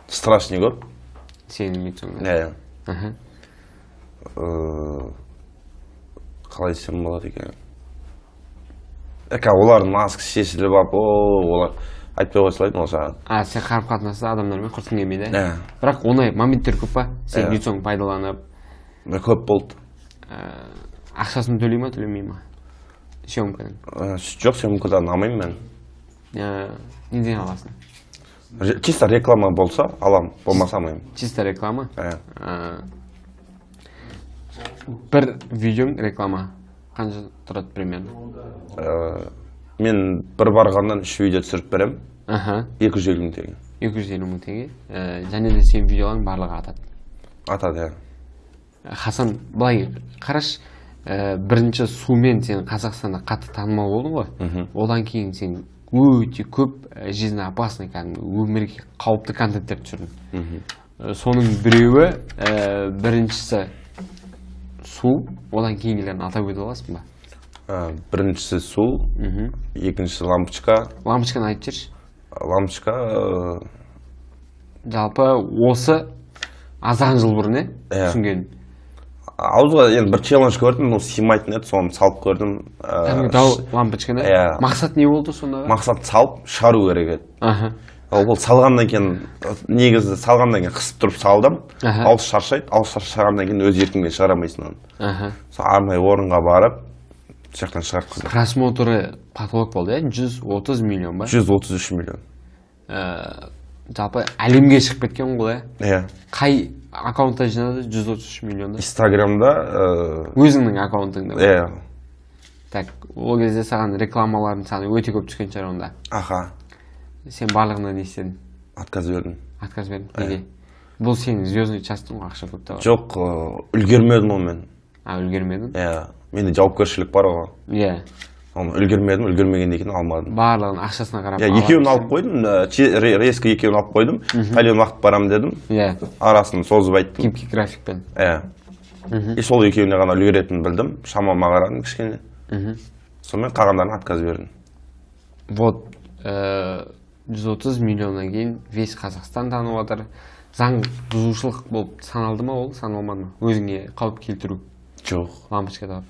страшный көп. Сенің лицоңды. Қалай десем болады екен? Олардың маскасы шешіліп алып, олар айтпай қойсылайды ол жағы. Сен қарым қатынаста адамдармен құрсын келмейді? Бірақ ондай моменттер көп па? Сен лицоң пайдаланып? Көп болды. Ақшасын төлей ма, төлемей ма? Съемкадан? Жоқ, съемкадан алмаймын мен. Неден аласың? Чисто реклама болса алам, болмаса алмаймын. Чисто реклама? Бір видеоң реклама қанша тұрады примерно? Мен бір барғаннан 3 видео түсіріп берем. 250 мың теңге. 250 мың теңге. Және де сен видеоларың барлығы атады. Атады, Хасан, былай қараш, бірінші сумен сен Қазақстанда қатты танымал болдың ғой. Одан кейін сен өте көп жизненно опасный кәдімгі өмірге қауіпті контенттер түсірдің. Соның біреуі біріншісі су, одан кейінгілерін атап өте аласың ба? Біріншісі су, екіншісі лампочка. Лампочканы айтып жүрші. Лампочка жалпы осы азан жыл бұрын, түсінген? Ауызға енді бір челлендж көрдім, симайтын еді, соны салып көрдім. Лампочканы? Мақсат не болды сонда? Мақсат салып, шығару керек еді. Ол салғаннан кейін, негізі салғаннан кейін қысып тұрып салдым. Ауыз шаршайды, ауыз шаршағаннан кейін өз еркіңмен шығарамайсың оны. Сол арнайы орынға барып, жақтан шығарып. Просмотры потолок болды, 130 миллион ба? 133 миллион. Жалпы әлемге шығып кеткен ғой, Қай аккаунтта жинады 133 миллионды? Инстаграмда. Өзіңнің аккаунтыңда? Так, ол кезде саған рекламалардың саны өте көп түскен шығар онда? Сен барлығына не істедің? Отказ бердім. Отказ бердің? Неге? Бұл сенің звездный частың ғой, ақша көп та бар. Жоқ, үлгермедім онымен. Үлгермедің? Менде жауапкершілік бар оған. Оны үлгермедім, үлгермегенде кейін алмадым. Барлығын ақшасына қарап. Екеуін алып қойдым, резко екеуін алып қойдым. Пәлен уақыт барам дедім. Арасын созып айттым. Кимки графикпен. И сол екеуіне ғана үлгеретінін білдім. Шамама қарадым кішкене. Сонымен қалғандарына отказ бердім. Вот 130 миллионнан кейін весь Қазақстан танып отыр. Заң бұзушылық болып саналды ма ол, саналмады ма? Өзіңе қауіп келтіру? Жоқ. Лампочка тауып.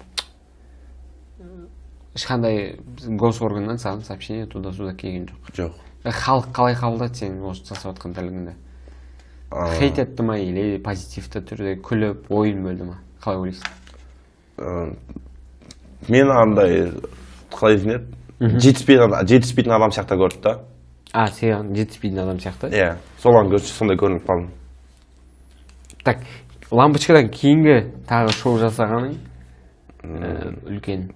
Ешқандай госорганнан саған сообщение туда-сюда келген жоқ? Жоқ. Халық қалай қабылдады сенің осы жасап отқан тірлігіңді? Хейт етті ма, или позитивті түрде күліп, ойын бөлді ма? Қалай ойлайсың? Мен андай, қалай дейін еді? Жетіспейтін адам сияқты көрді да. Сен жетіспейтін адам сияқты? Солан көрші, сондай көрініп қалдым. Так, лампочкадан кейінгі тағы шоу жасағаның үлкен?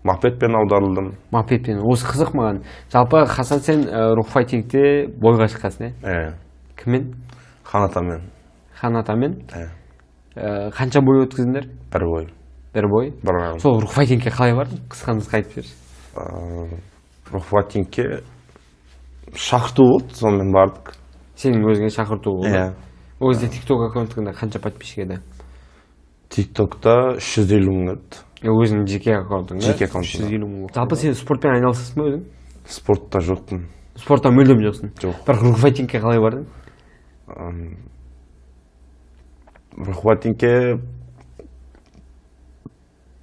Махпетпен аударылдым. Махпетпен, осы қызық маған. Жалпы Хасан сен рухфайтингте бойға шыққасың, Кіммен? Ханатамен. Ханатамен? Қанша бой өткіздіңдер? Бір бой. Бір бой? Сол рухфайтингке қалай бардың? Қысқа-қысқа айтып берші. Рухфайтингке шақырту болды, сонымен бардық. Сенің өзіңе шақырту болды? Ол кезде TikTok аккаунтыңда қанша подписчик еді? TikTokта 350 мың еді. Өзіңнің жеке аккаунтыңда? Жеке аккаунтыңда. 350 мың. Жалпы сен спортпен айналысасың ба өзің? Спортта жоқпын. Спортта мүлдем жоқсың? Жоқ. Бірақ рухфайтингке қалай бардың? Рухфайтингке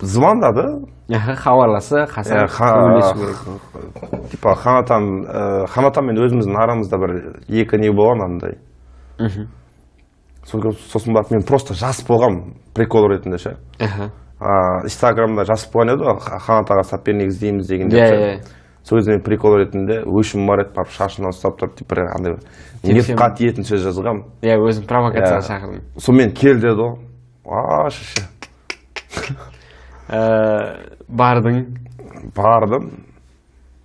звондады. Хабарласы, Хасан сөйлесу керек. Типа Ханатамен өзіміздің арамызда бір екі не болған андай. Сосын барып мен просто жасып болғам прикол ретінде ше. Инстаграмда жасып болған еді ғой, Ханатаға соперник іздейміз деген деп. Сол кезде мен прикол ретінде өшім бар еді, барып шашына ұстап тұрып, типа андай нефтқа тиетін сөз жазғам. Өзің провокацияға шақырдың. Сонымен кел деді ғой. Шеше. Бардың? Бардым.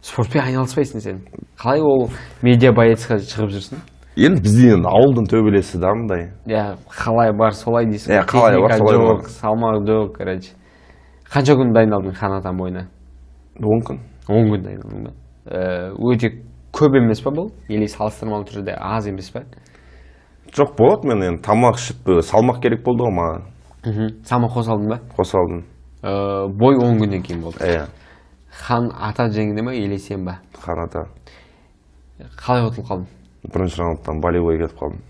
Спортпен айналыспайсың сен. Қалай ол медиа боецқа шығып жүрсің? Енді бізде енді ауылдың төбелесі да мындай. иә қалай бар солай дейсің. Иә, қалай бар, солай бар. жоқ, салмақ жоқ, короче. Қанша күн дайындалдың қанат бойына? 10 күн. 10 күн дайындалдың ба? Өте көп емес па бұл? Или салыстырмалы түрде аз емес па? Жоқ болады, мен енді тамақ ішіп салмақ керек болды ғой маған. Салмақ қоса алдың ба? Қоса алдым. Бой 10 күннен кейін болды. Иә. Хан ата жеңді ме или сен ба? Қаната. Қалай ұтылып қалдың? Бірінші раундтан болевой кетіп қалдым.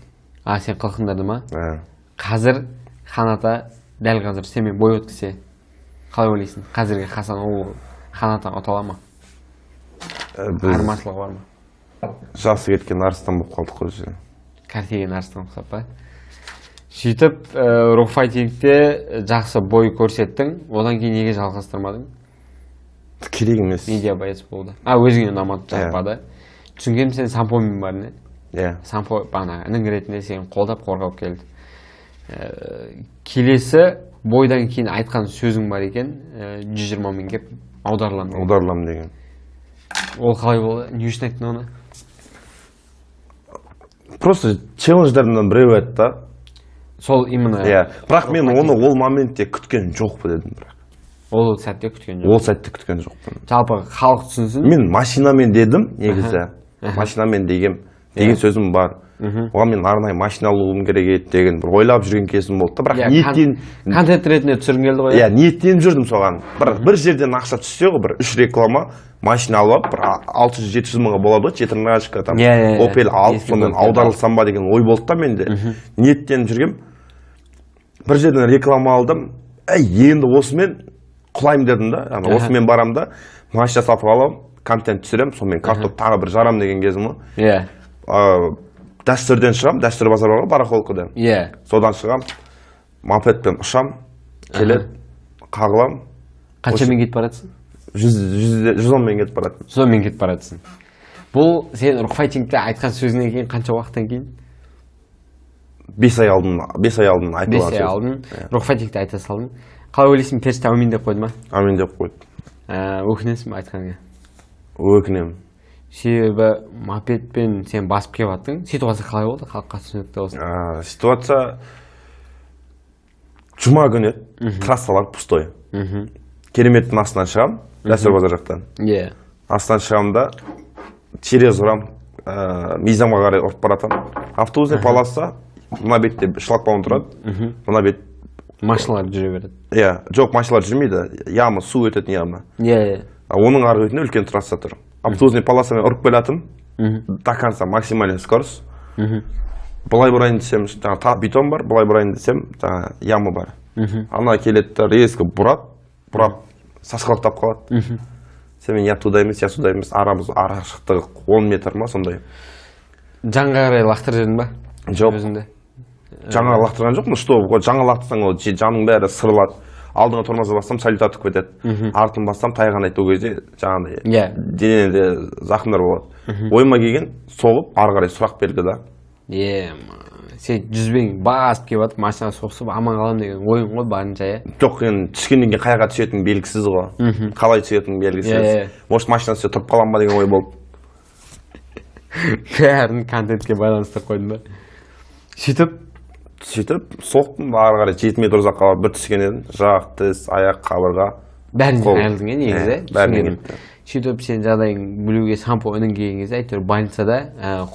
Сен қылқындырды ма? Иә. Қазір Қаната дәл қазір сенімен бой өткісе қалай ойлайсың? Қазірге Хасан ол Қанаттан ұта ала ма? Айырмашылығы бар ма? Жасы кеткен арыстан болып қалдық қой жерде. Кәртеген арыстан ұқсап па? Сөйтіп, рокфайтингте жақсы бой көрсеттің, одан кейін неге жалғастырмадың? Керек емес. Медиа байыз болды. Өзіңе ұнамады, жақпады. Түсінгенім сен сампомен бар не? Иә. Сампо бана інің ретінде сен қолдап қорғап келді. Келесі бойдан кейін айтқан сөзің бар екен, 120 мың кеп аударылам. Аударылам деген. Ол қалай болды? Не үшін айттың оны? Просто челлендждарымдан біреу айтты да. Сол именно. Иә. Бірақ мен оны ол моментте күткен жоқпын дедім бірақ. Ол сәтте күткен жоқ. Ол сәтте күткен жоқпын. Жалпы халық түсінсін. Мен машинамен дедім негізі. Машинамен деген сөзім бар. Оған мен арнайы машина алуым керек еді деген бір ойлап жүрген кезім болды. Бірақ ниеттен контент ретінде түсіргің келді ғой. Иә, ниеттеніп жүрдім соған. Bir жерден ақша түссе ғой, бір 3 реклама машина алып, бір 600-700 мыңға болады ғой, четырнашка там, Opel алып, сонымен аударылсам ба деген ой болды да менде. Ниеттеніп жүргем. Bir жерден реклама алдым. Енді осымен құлайым дедім да. Яғни осымен барам да, машина сатып алам, контент түсірем, сонымен картоп тағы бір жарам деген кезім ғой. Иә. Дәстүрден шығам, дәстүр базар бар ғой, барахолкадан. Иә. Содан шығам, мопедпен ұшам, келеді, қағылам. Қаншамен кетіп баратсың? 110 мен кетіп баратым. 110 мен кетіп баратсың. Бұл сен рокфайтингте айтқан сөзінен кейін қанша уақыттан кейін? 5 ай алдын айтылған сөз. 5 ай алдын рокфайтингте айта салдың. Қалай ойлайсың, періште әумин деп қойды ма? Әумин деп қойды. Өкінесің ба айтқанға? Өкінемін. Себебі мопедпен сен басып келіп аттың. Ситуация қалай болды? Халыққа түсінікті болсын. Ситуация жұма күні трассалар пустой. Кереметтің астынан шығам, дәстүр базар жақтан. Иә. Астынан шығам да через ұрам, мизамға қарай ұрып баратам. Автобусный полоса мына бетте шлагбаум тұрады. Мына бет машиналар жүре береді. Иә, жоқ, машиналар жүрмейді. Яма, су өтетін яма. Иә. Оның арғы бетінде үлкен трасса тұр. Автобусный полосамен ұрып келатым. До конца максимальный скорость. Былай бұрайын десем, бетон бар, былай бұрайын десем, яма бар. Ана келеді резко бұрап, сасқалақтап қалады. Сен я туда емес, арамыз арашықтығы 10 метр ма, сондай. Жанға қарай лақтыр дедің ба? Жоқ. Жаңа лақтырған жоқ, жаңа лақтырсаң ол жаның бәрі сырылады. Алдыңа тормоза бассам салют атып кетеді. Артын бассам тайғанайды, ол кезде жаңағыдай денеде зақымдар болады. Ойыма келген соғып, ары қарай сұрақ берді да. Сен жүзбен басып келіп атып, машина соқсып, аман қалам деген ойың ғой барынша, иә? Жоқ, енді түскеннен кейін қайға түсетінің белгісіз ғой. Қалай түсетінің белгісіз. Может, машина түссе тұрып қалам ба деген ой болды. Бәрін контентке байланыстырып қойдың ба? Сөйтіп, соқтым, ары қарай 7 метр ұзақ қалып бір түскен едім. Жақ, тіс, аяқ, қабырға. Бәрін айырылдың, негізі? Бәрін кетті. Сөйтіп, сен жағдайың білуге сампо үнін келген кезде, әйтеуір больницада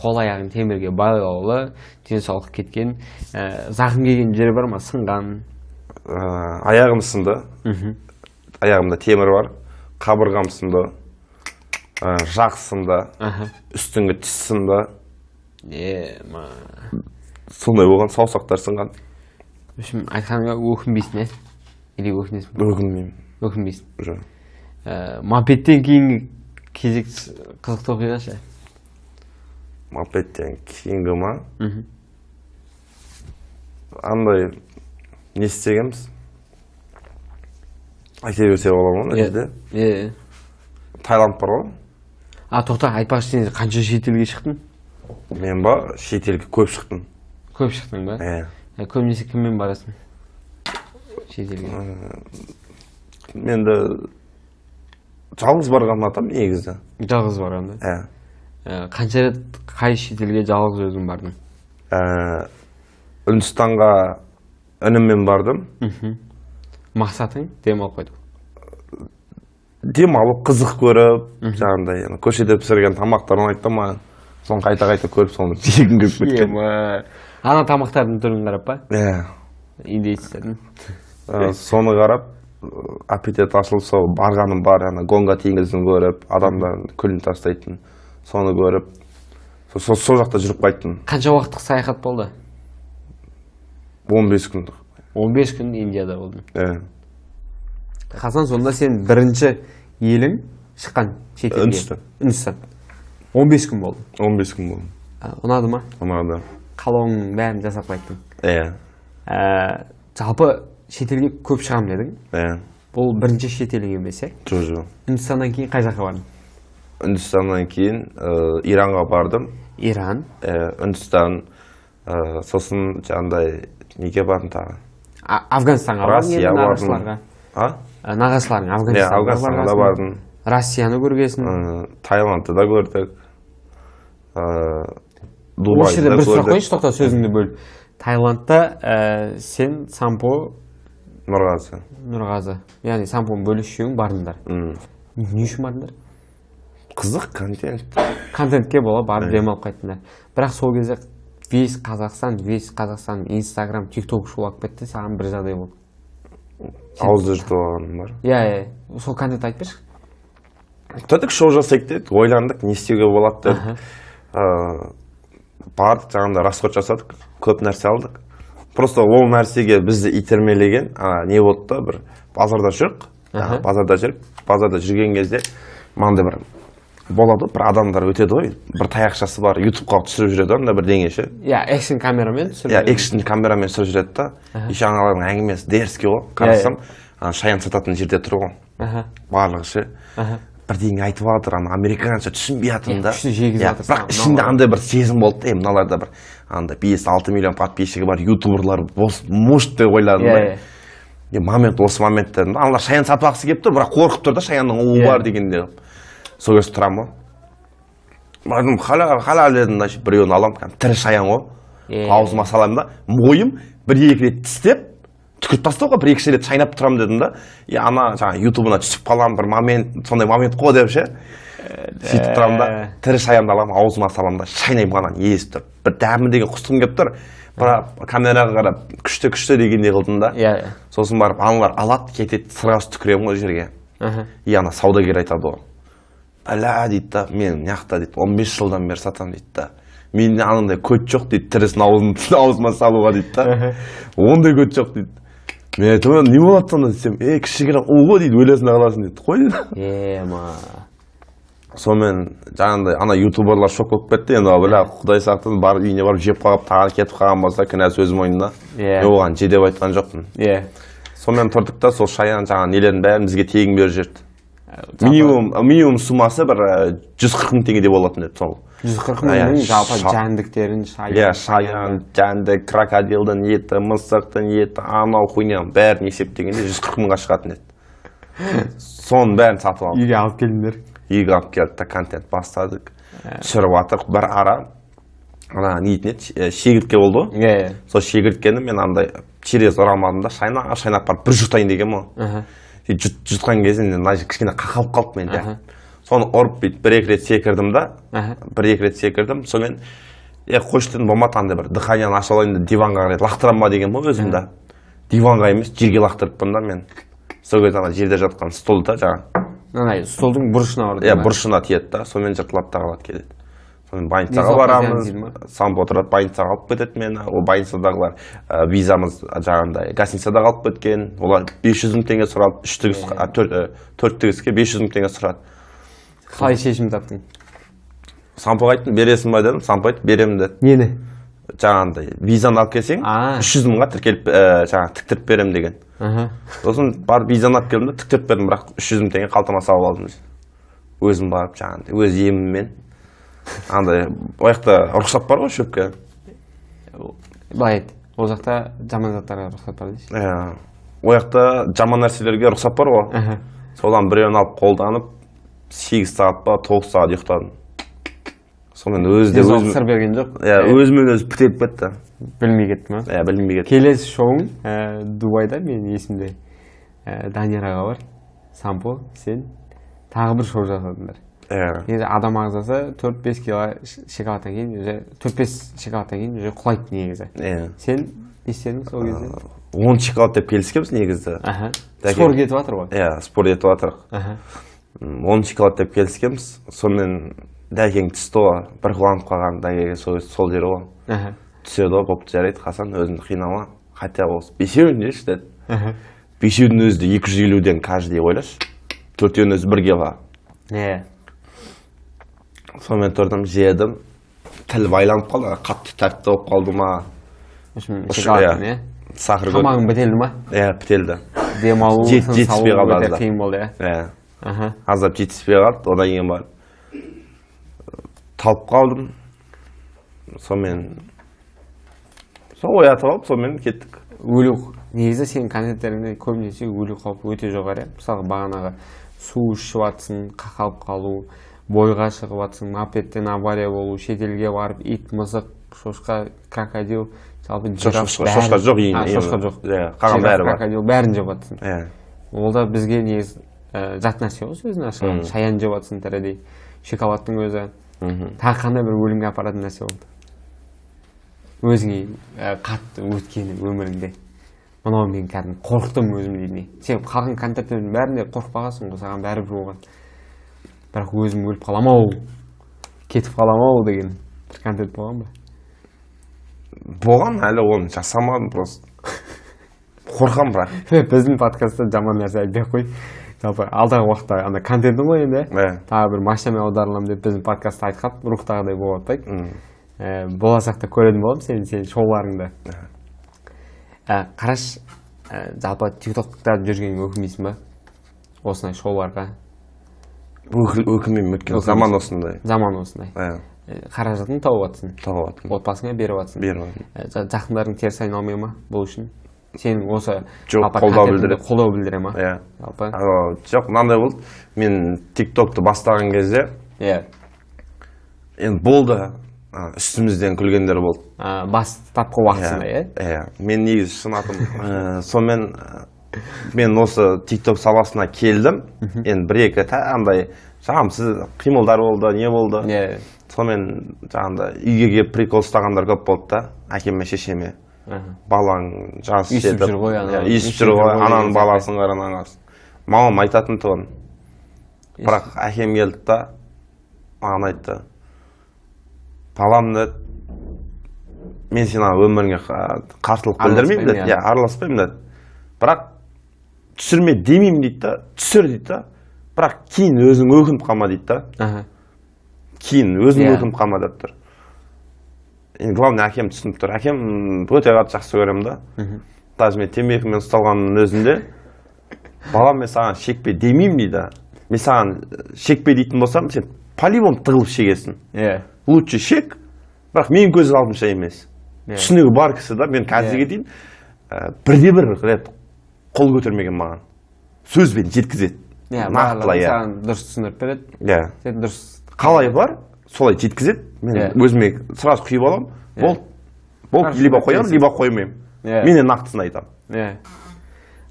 қол аяғын темірге байлаулы, денсаулық кеткен, зақым келген жері бар ма, сынған? Аяғым сынды. Аяғымда темір бар. Қабырғам сынды. Жақ сынды. Үстіңгі тіс сынды. Сондай болған, саусақтар сынған. Үшім, айтқаныңа өкінбейсің, е? Или өкінесің? Өкінбеймін. Өкінбейсің? Жоқ. Мопедтен кейінгі кезек қызықты оқиғашы? Мопедтен кейінгі ма? Андай не істегенбіз? Айта берсе бола ма? Иә. Таиланд бар ғой? Тоқта, айтпақшы сен қанша шетелге шықтың? Мен ба, шетелге көп шықтым. Көп шықтың ба? Иә. Көбінесе кіммен барасың? Шетелге. Менді жалғыз барған атам негізі. Жалғыз барғанда? Иә. Қанша рет қай шетелге жалғыз өзің бардың? Үндістанға ініммен бардым. Мақсатың демалып қойдың? Демалып, қызық көріп, жаңағыдай көшеде пісірген тамақтар ұнайды маған. Соны қайта-қайта көріп, соны жегім келіп кеткен. Ана тамақтардың түрін қарап па? Иә. Индейцтердің. Соны қарап, аппетит ашылып, сол барғаным бар, Гонга теңізін көріп, адамдар күлін тастайтын. Соны көріп, сол жақта жүріп қайттым. Қанша уақыттық саяхат болды? 15 күндік. 15 күн Индияда болдың. Иә. Хасан, сонда сен бірінші елің шыққан шетелге? Үндістан. 15 күн болды. 15 күн болды. Ұнады ма? Ұнады. Қалауың бәрін жасап қайттың. Иә. Жалпы шетелге көп шығам дедің. Иә. Бұл бірінші шетелің емес, е? Жоқ. Үндістаннан кейін қай жаққа бардың? Үндістаннан кейін Иранға бардым. Иран? Үндістан, сосын жаңағыдай неге бардым тағы? Афганистанға бардың, Россия нағашыларға. Нағашыларың Афганистанға да бардым. Россияны көргесін. Таиландты да көрдік. Осы жерде бір сұрақ қойшы, тоқта сөзіңді бөліп. Таиландта сен Сампо Нұрғазы. Яғни Сампоның бөліс үшеуің бардыңдар. Не үшін бардыңдар? Қызық контент. Контентке бола барып демалып қайттыңдар. Бірақ сол кезде весь Қазақстан, Инстаграм, ТикТок шулап кетті, саған бір жағдай болды. Ауызды жұрты болғаным бар. Иә, сол контент айтып берші. Тәдік шоу жасайық деді, ойландық, не істеуге болады деді. Бардық, жаңағыда расход жасадық, көп нәрсе алдық. Просто ол нәрсеге бізді итермелеген, не болды да, бір базарда жүрген кезде, маңда бір болады, бір адамдар өтеді ғой, бір таяқшасы бар, ютубқа түсіріп жүреді, анда бір деңеше. Иә, экшн камерамен түсіріп жүреді. Иә, экшн камерамен түсіріп жүреді да, еще аналардың әңгімесі дерзкий ғой, қарасам, шаян сататын жерде тұр ғой, барлығы ше. Бірдеңе айтып жатыр, американша түсінбей жатырмын да. Бірақ ішінде андай бір сезім болды, мыналарда бір 5-6 миллион подписчигі бар ютуберлар может деп ойладым да. Момент осы момент дедім, аналар шаян сатпақсы келіп тұр, бірақ қорқып тұр да, шаянның уы бар дегенде. Сол кезде тұрамын ғой. Халал дедім, біреуін алам, тірі шаян ғой. Аузыма салам да, мойым бір-екі рет тістеп, түкіріп тастауға бір-екі рет шайнап тұрам дедім да. Ана ютубына түсіп қалам, бір момент, сондай момент қой деп ше. Сөйтіп тұрам да, тірі шаянды алам, аузыма салам да, шайнайым ғана естіп тұр. Бір дәмі деген құстығым келіп тұр. Бірақ камераға қарап, күшті дегендей қылдым да. Сосын барып, аналар алады, кетеді, сырғасы түкірем ғой жерге. Ана саудагер айтады ғой. Бәлә дейді да, мен няқта дейді, 15 жылдан бері сатам дейді да. Менде анандай көт жоқ дейді, тірісін аузыма салуға дейді да. Ондай көт жоқ дейді. Мен айтамын, не болады сонда десем, кішігірім ұлғы дейді, өлесін ағыласың дейді. Қой дейді. Сонымен жаңағындай ана ютуберлар шок болып кетті, енді бля, құдай сақтасын, барып үйіне барып жеп қалып, тағы кетіп қалған болса, кінәсі өзім мойнымда. Мен оған же деп айтқан жоқпын. Сонымен тұрдық та, сол шаян жаңағы нелердің бәрін бізге тегін беріп жіберді. Минимум суммасы бір 140 мың теңгеде болатын еді сол. 140 мың жалпы жәндіктерін, шаян, жәндік, крокодилдің еті, мысықтың еті, анау хуйням бәрін есептегенде 140 мыңға шығатын еді. Соның бәрін сатып алдық. Үйге алып келдіңдер. Үйге алып келдік та, контент бастадық. Түсіріп атық, бір ара нетін еді, шегіртке болды ғой. Сол шегірткені мен андай через орамалымда шайнап барып бір жұтайын деген ма. Жұтқан кезінде кішкене қақалып қалды менде. Соны ұрып бейт, бір-екі рет секірдім. Сонымен, қойшы дедім, болмады андай бір дыханияны аша алайын да диванға қарай лақтырам ба деген ғой өзімді. Диванға емес, жерге лақтырыппын да мен. Сол кезде жерде жатқан столда жаңа. Столдың бұрышына ұрды. Иә, бұрышына тиеді да, сонымен жыртылады да қалады келеді. Сонымен больницаға барамыз, Сампо отырады, больницаға алып кетеді мені. Ол больницадағылар визамыз жаңағындай гостиницада қалып кеткен. Олар 500 мың теңге сұрады, 4 тігіске 500 мың теңге сұрады. Қалай шешім таптың? Сампоға айттым, бересің ба дедім, Сампо айтты, беремін деді. Нені? Жаңағындай визаны алып келсең, 300 мыңға тіктіріп беремін деген. Сосын барып визаны алып келдім де тіктіріп бердім, бірақ 300 мың теңге қалтама салып алдым. Өзім барып жаңағындай, өз еміммен. Андай, ояқта рұқсат бар ғой шөпке. Былай ет, ол жақта жаман заттарға рұқсат бар дейсің? Ояқта жаман нәрселерге рұқсат бар ғой. Содан біреуін алып қолданып, 8 сағат па, 9 сағат ұйықтадым. сонымен өзі де денсаулық сыр берген жоқ. иә өзімен өзі бітеліп кетті. Білмей кетті ма? иә білінбей кетті. Келесі шоуың Дубайда, менің есімде Данияр аға бар, Сампо, сен тағы бір шоу жасадыңдар. Негізі адам ағзасы 4-5 кило шоколадтан кейін уже 4-5 шоколадтан кейін уже құлайды негізі. Сен не істедің сол кезде? 10 шоколад деп келіскенбіз негізі. Спор кетіп жатыр ғой. иә спор кетіп жатыр. 10 шоколад деп келіскенбіз. сонымен дәкең түсті ғой, бір қуанып қалған дәкеге сол жері ғой. түседі ғой, болып жарайды, Хасан өзіңді қинама, хотя осы бесеуін жеші деді. Бесеудің өзі де 250-ден каждый ойлашы, төртеуінің өзі 1 кило. сонымен тұрдым, жедім, тіл байланып қалды, қатты тәртті болып қалды ма. Шоколадтың, сахар көп. тамағың бітелді ма? бітелді. Демалу, жетіспей қалды өте қиын болды. Аздап жетіспей қалды, одан кейін бар. Талып қалдым. Сонымен сол оятып алып, сонымен кеттік. Өлу, негізі сенің концерттеріңде көбінесе өлу қаупі өте жоғары. Мысалы бағанағы су ішіп жатсың, қақалып қалу, бойға шығып жатсың, мопедтен авария болу, шетелге барып ит, мысық, шошқа, крокодил, жалпы жираф, шошқа жоқ ең. Шошқа жоқ. Қалған бәрі бар. Крокодил бәрін жеп жатсың. Ол да бізге негізі жат нәрсе ғой, сөзін ашқан. Шаян жеп жатсың тірідей. Шоколадтың өзі. Тағы қандай бір өлімге апаратын нәрсе болды? Өзіңе қатты өткені өміріңде. Мынау мен кәдімгі қорықтым өзім дейіне. Сен қалған концерттердің бәрінде қорықпағансың ғой, саған бәрібір болған. Бірақ өзім өліп қаламау, кетіп қаламау деген бір концерт болған ба? Болған, әлі оны жасамадым просто. Қорқам бірақ. Біздің подкастта жаман нәрсе айтпай қой. Жалпы алдағы уақытта ана контентің ғой енді. Тағы бір машинамен аударылам деп біздің подкастта айтқан, рухтағыдай болып атпайды. Болашақта көретін болам сен шоуларыңды. Қараш, жалпы тиктокта жүргенге өкінбейсің ба? Осындай шоуларға. Өкінбеймін, өткен заман осындай. Заман осындай. Қаражатын тауып жатсың. Тауып жатырмын. Отбасыңа беріп жатсың. Беріп жатырмын. Жақындарың теріс айналмай ма бұл үшін? Сенің осы қолдау білдіре ма? Жоқ, мынандай болды. Мен тиктокты бастаған кезде енді болды, үстімізден күлгендер болды. Бас тапқы уақытысында, мен негізі шын атым. Сонымен мен осы тикток саласына келдім. Енді бір-екі андай жағымсыз қимылдар болды, не болды. Сонымен жаңағында үйге келіп прикол ұстағандар көп болды да, әкеме, шешеме. Балаң жас үйсіп жүр ғой, ананың баласын қара ағасын. Мамам айтатын тұғын. Бірақ әкем келді да, маған айтты. Балам деді, мен сен өміріңе қарсылық білдірмеймін деді, араласпаймын деді. Бірақ түсірме демеймін дейді да, түсір дейді да. Бірақ кейін өзің өкініп қалма дейді да. Кейін өзің өкініп қалма деп тұр. Главное, әкем түсініп тұр. Әкем өте қатты жақсы көремін да. Даже мен темекімен ұсталғанның өзінде, балам мен саған шекпе демеймін дейді. Мен саған шекпе дейтін болсам, сен по-любому тығылып шегесің. Лучше шек, бірақ мен көз алдымша емес. Түсінігі бар кісі да, мен қазірге дейін бірде-бір рет қол көтермеген маған. Сөзбен жеткізеді. Нақтылай. Саған дұрыс түсіндіріп береді. Сен дұрыс. Қалай бар? Солай жеткізеді, мен өзіме сразу құйып алам, болып, либо қоям, либо қоймайым. Менен нақтысын айтам.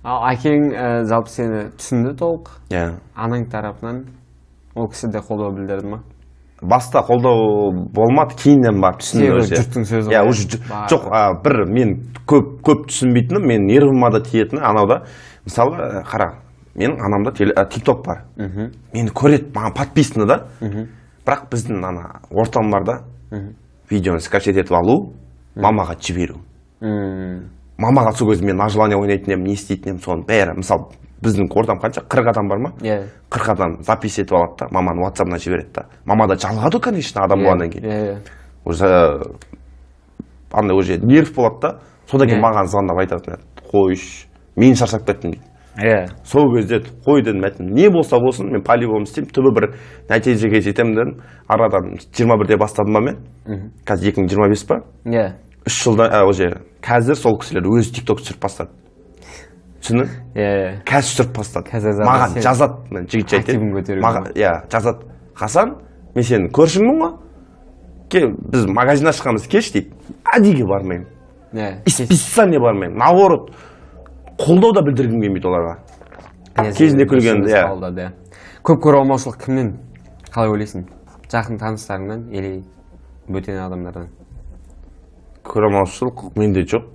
Ал әкең жалпы сені түсінді толық? Анаң тарапынан ол кісі де қолдау білдірді ма? Баста қолдау болмады, кейіннен барып түсінді. Жұрттың сөзі ғой. Жоқ, бір мен көп түсінбейтінім, мен нервыма да тиетіні анауда. Мысалы, қара, менің анамда тикток бар. Мені көреді, маған подписаны да. Бірақ біздің орталарда видеоны скачать етіп алу, мамаға жіберу. Мамаға сол кезде мен нажелание ойнайтын едім, не істейтін едім, соның бәрі. Мысалы, біздің ортам қанша? 40 адам бар ма? 40 адам запись етіп алады да, маманы WhatsApp-на жібереді да. Мама да жалғады, конечно, адам болғаннан кейін. Уже нерв болады да, содан кейін маған звондап айтатын еді, қойш, мен шаршап кеттім дейді. Сол кезде қой дедім, не болса болсын, мен по-любому істеймін, түбі бір нәтижеге жетемін дедім. Арадан 21-де бастадым ба мен? Қазір 2025 па? 3 жылда, қазір сол кісілер өзі тикток түсіріп бастады. Түсіндің? Қазір түсіріп бастады. Маған жазады, мен жігітше айтайын. Жазады. Хасан, мен сенің көршіңмін ғой? біз магазин ашқанбыз кеш дейді, әдейіге бармаймын. Специально бармаймын. Наоборот, қолдау да білдіргім келмейді оларға. Кезінде күлгенді, иә. Көп көре алмаушылық кімнен? Қалай ойлайсың? Жақын таныстарыңнан, или бөтен адамдардан? Көре алмаушылық менде жоқ.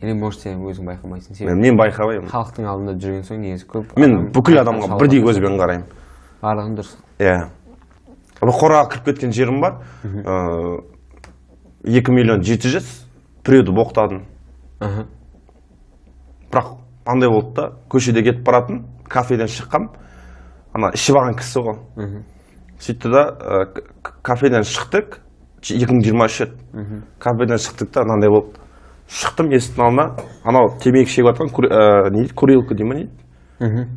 Или может сен өзің байқамайсың? Мен байқамаймын. Халықтың алдында жүрген соң негізі көп. Мен бүкіл адамға бірдей көзбен қараймын. Барлығын дұрыс. Иә. Қораға кіріп кеткен жерім бар. 2.700.000 біреуді боқтадым. Бірақ андай болды да, көшеде кетіп баратын, кафеден шыққам, ана ішіп алған кісі ғой. Сөйтті да, кафеден шықтық, 2023 еді. Кафеден шықтық та, андай болды. Шықтым есіктің алдына, анау темекі шегіп атқан, курилка дей ма дейді?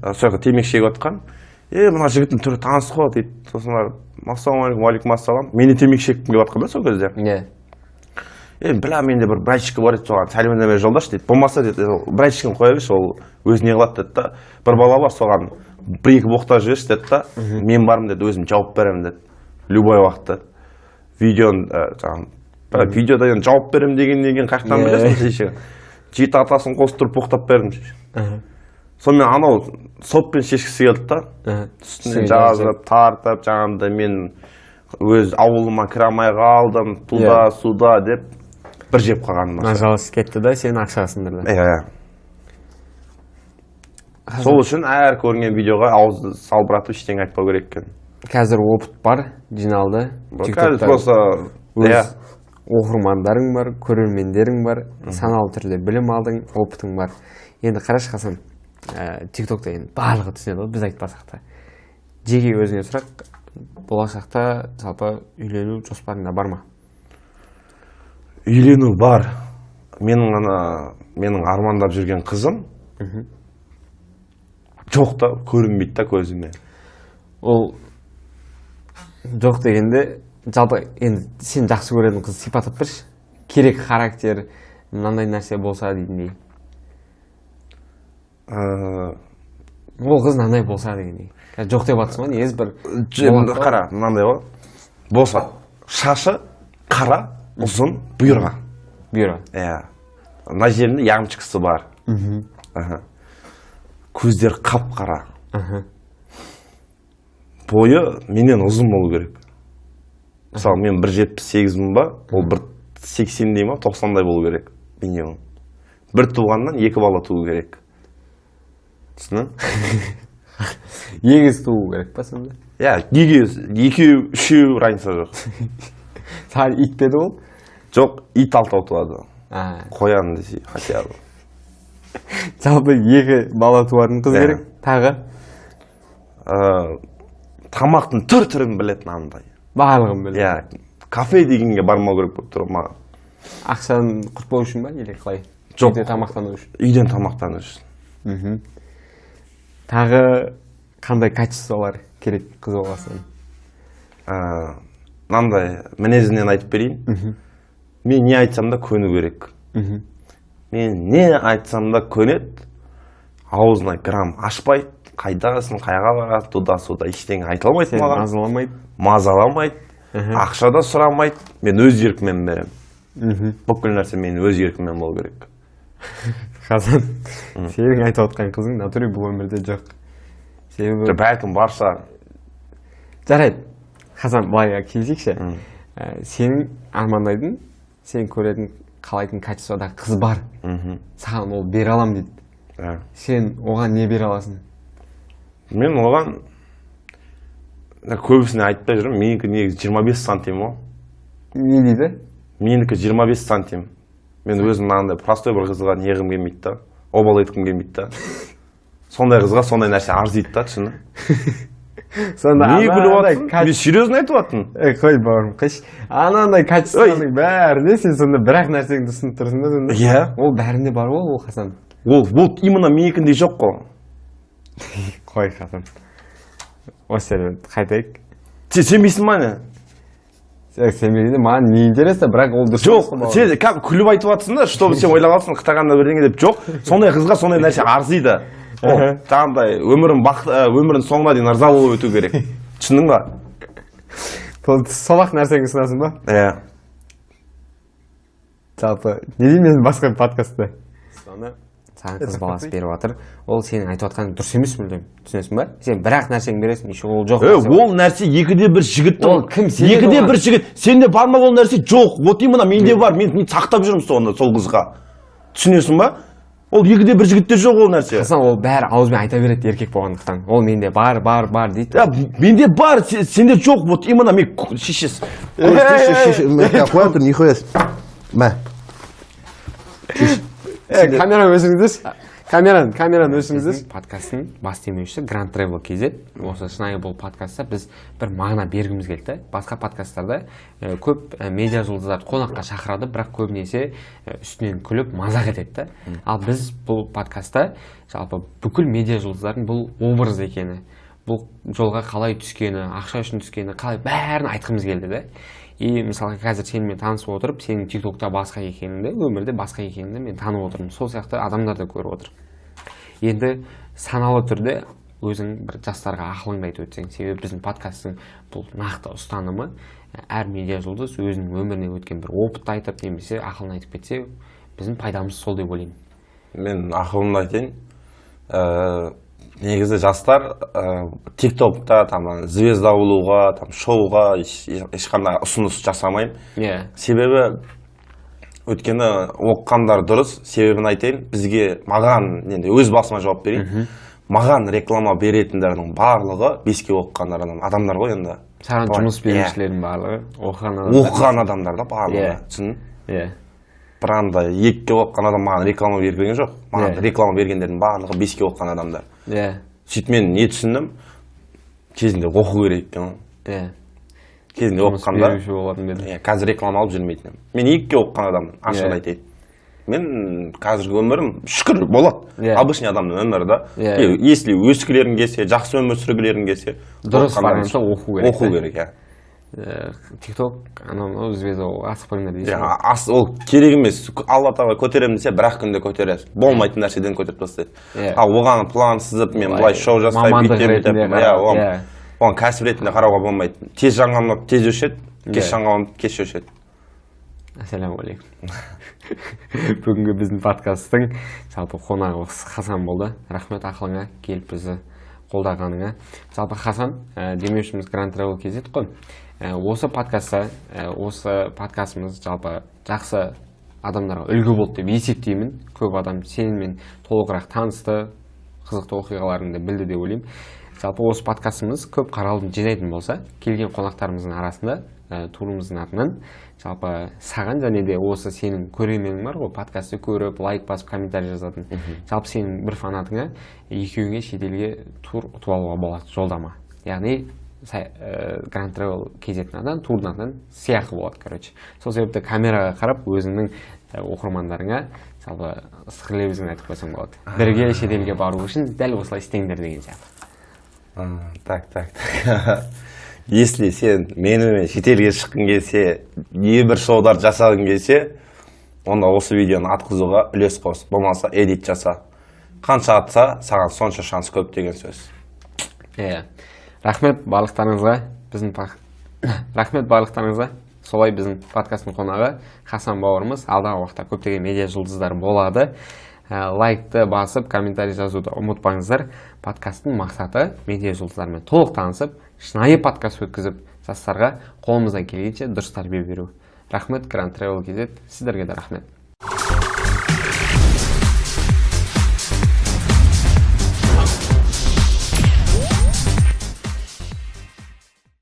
Сояққа темекі шегіп атқан. Мына жігіттің түрі таныс қой дейді. Сосын ассалаумағалейкум, уалейкум ассалам. Мені темекі шеккім келіп атқан да сол кезде. Бля, менде бір братчика бар еді, соған сәлемдеме жолдаш дейді. Болмаса дейді, братчикін қоя берші, ол өзі не қылады деді да. Бір бала бар, соған бір-екі боқтап жіберші деді да. Мен бармын деді, өзім жауап беремін деді. Любой уақытта. Видеода жауап беремін деген қаяқтан білесің? Жеті атасын қостырып боқтап бердім. Сонымен анау сотпен шешкісі келді да. Үстіне жазып, тартып, жаңағында мен өз ауылыма кіре алмай қалдым, туда, суда деп бір жеп қалғаным. Нажалысы кетті да, сен ақшаға сындырды. Сол үшін әр көрген видеоға ауызды салбыратып ештеңе айтпау керек екен. Қазір опыт бар, жиналды. Қазір просто оқырмандарың бар, көрермендерің бар, саналы түрде білім алдың, опытың бар. Енді қарашы Хасан, тиктокта енді барлығы түсінеді ғой, біз айтып барсақ та. Жеке өзіңе сұрақ, болашақта жалпы үйлену жоспарыңда бар ма? Үйлену бар. Менің армандап жүрген қызым жоқ та, көрінбейді да көзіме. Ол жоқ дегенде, жалпы енді сен жақсы көретін қыз сипаттап берші. Керек характер, мынандай нәрсе болса дейтіндей. Ол қыз мынандай болса дегендей. Жоқ деп атсың ғой, негізі бір... Қара, мынандай ғой. Болса, шашы қара, ұзын, бұйырға. Бұйырға. Иә. Мына жерінде ямчикасы бар. Көздер қап-қара. Бойы менен ұзын болу керек. Мысалы, мен 1,78 ба, ол 1,80 дей ма, 90-дай болу керек. Минимум. Бір туғаннан 2 бала туы керек. Түсінің? Егіз туы керек па сонда? Иә, егіз, 2-3 разница жоқ. Саған ит педі ол? Жоқ, ит 6 туады. Қоян десе, хотя бы. Жалпы 2 бала туатын қыз керек, тағы? Тамақтың түр-түрін білетін андай. Барлығын білетін? Иә, кафе дегенге бармау керек болып тұр маған. Ақшаны құртпау үшін ба, или қалай? Жоқ. Үйден тамақтану үшін? Үйден тамақтану үшін. Тағы қандай качестволар керек қыз болғасын? Мынандай мінезінен айтып берейін. Мен не айтсам да көну керек. Мен не айтсам да көнеді. Аузына грамм ашпайды. Қайдасың, қайға барады, туда-суда ештеңе айта алмайды маған. Мазаламайды? Мазаламайды. Ақша да сұрамайды. Мен өз еркіммен беремін. Бүкіл нәрсе мен өз еркіммен болу керек. Хасан, сенің айтып отқан қызың натуре бұл өмірде жоқ. Бәлкім барса. Жарайды. Хасан, былайға келсекші. Сенің армандайтын, сен көретін, қалайтын качествода қыз бар. Саған ол бере алам дейді. Сен оған не бере аласың? Мен оған көбісіне айтпай жүрмін. Менікі негізі 25 сантим о. Не дейді? Менікі 25 сантим. Мен өзім мынандай простой бір қызға неғым келмейді да. Обал еткім келмейді да. Сондай қызға сондай нәрсе арзиды да, түсіні. Не күліп атсың? Мен серьезно айтып аттың? Қой бауырым, қыш. Анандай качествоның бәріне сен сонда бір-ақ нәрсеңді ұсынып тұрсың да сонда? Иә. Ол бәрінде бар ол Хасан. Ол именно менікінде жоқ қой. Қой Хасан. Осы әлемді қайтайық. Сенбейсің ма не? Сенбейді, маған не интересно, бірақ ол дұрыс. Жоқ, сен күліп айтып атсың да, что сен ойлап алсың, қытағанда бірдеңе деп жоқ. Сондай қызға сондай нәрсе арзиды. Жаңағыдай өмірін соңына дейін ырза болып өту керек. Түсіндің ба? Сол-ақ нәрсені ұсынасың ба? Иә. Жалпы, не деймін мен басқа подкастта? Саған қыз баласы беріп жатыр. Ол сенің айтып жатқаның дұрыс емес мүлдем. Түсінесің ба? Сен бір-ақ нәрсені бересің, еще ол жоқ. Ол нәрсе екіде бір жігіттің. Ол кім? Екіде бір жігіт. Сенде бар ма ол нәрсе? Жоқ. Вот именно менде бар. Мен сақтап жүрмін сонда сол қызға. Түсінесің ба? Ол екіде бір жігітте жоқ ол нәрсе. Хасан ол бәрі ауызбен айта береді еркек болғандықтан. Ол менде бар дейді. Менде бар, сенде жоқ. Вот именно мен шешесі. Қоя тұр, не қоясың? Мә. Камераны өшіріңіздерші. Камераны өшіріңіздерші. Подкасттың бас демеушісі Grand Travel KZ. Осы шынайы бұл подкастта біз бір мағына бергіміз келді. Басқа подкасттарда көп медиа жұлдыздарды қонаққа шақырады, бірақ көбінесе үстінен күліп мазақ етеді. Ал біз бұл подкастта жалпы бүкіл медиа жұлдыздардың бұл образ екені, бұл жолға қалай түскені, ақша үшін түскені, қалай бәрін айтқымыз келді да. И мысалы қазір сенімен танысып отырып, сенің тиктокта басқа екеніңді, өмірде басқа екеніңді мен танып отырмын. Сол сияқты адамдар да көріп отыр. Енді саналы түрде өзің бір жастарға ақылыңды айтып өтсең, себебі біздің подкасттың бұл нақты ұстанымы әр медиа жұлдыз өзінің өмірінен өткен бір опытты айтып, немесе ақылын айтып кетсе, біздің пайдамыз сол деп ойлаймын. Мен ақылымды айтайын. Негізі жастар тиктокта звезда болуға, шоуға ешқандай ұсыныс жасамаймын. Себебі өткені оқығандар дұрыс. Себебін айтайын, маған енді өз басыма жауап берейін. Маған реклама беретіндердің барлығы беске оқыған адамдар ғой енді. Саған жұмыс берушілердің барлығы оқыған адамдар да барлығы. Түсіндің? Бір анда екіге оқыған адам маған реклама берген жоқ. Маған реклама бергендердің барлығы беске оқыған адамдар. Сөйтіп мен не түсіндім? Кезінде оқу керек екен. Кезінде оқығанда қазір реклама алып жүрмейтінім. Мен екіге оқыған адаммын, ашығын айтайын. Мен қазіргі өмірім шүкір болады. Обычный адамның өмірі да. Если өскілерің келсе, жақсы өмір сүргілерің келсе, дұрыс барынша оқу керек. Оқу керек, тикток, звезда асықпаңдар дейсің. Ол керек емес. Алла тағала көтеремін десе, бір-ақ күнде көтереді. Болмайтын нәрседен көтеріп тастайды. Оған план сызып, мен былай шоу жасайын, оған кәсіп ретінде қарауға болмайды. Тез жаңғанып, тез өшеді, кеш жаңғанып, кеш өшеді. Ассалаумағалейкум. Бүгінгі біздің подкасттың жалпы қонағы Хасан болды. Рахмет ақылыңа келіп бізді қолдағаныңа. Жалпы Хасан демеушіміз Grand Travel KZ қой. Осы подкастымыз жалпы жақсы адамдарға үлгі болды деп есептеймін. Көп адам сенімен толығырақ танысты, қызықты оқиғаларыңды білді деп ойлаймын. Жалпы осы подкастымыз көп қаралым жинайтын болса, келген қонақтарымыздың арасында турымыздың атынан жалпы саған және де осы сенің көрерменің бар ғой, подкастты көріп, лайк басып, комментарий жазатын. Жалпы сенің бір фанатыңа екеуіңе шетелге тур ұтып алуға болады, жолдама. Яғни Grand Travel KZ-дің атынан, турдың атынан сыйақы болады, короче. Сол себепті камераға қарап, өзіңнің оқырмандарыңа жалпы ыстық лебізін айтып қойсаң болады. Бірге шетелге бару үшін дәл осылай істеңдер деген сияқты. Так. Если сен менімен шетелге шыққың келсе, небір шоудар жасағың келсе, онда осы видеоны атқызуға үлес қос. Болмаса эдит жаса. Қанша атса, саған сонша шанс көп деген сөз. Рахмет барлықтарыңызға. Солай біздің подкасттың қонағы Хасан бауырымыз. Алдағы уақытта көптеген медиа жұлдыздар болады. Лайкты басып, комментарий жазуды ұмытпаңыздар. Подкасттың мақсаты медиа жұлдыздармен толық танысып, шынайы подкаст өткізіп, жастарға қолымыздан келгенше дұрыс тәрбие беру. Рахмет, Grand Travel KZ. Сіздерге де рахмет.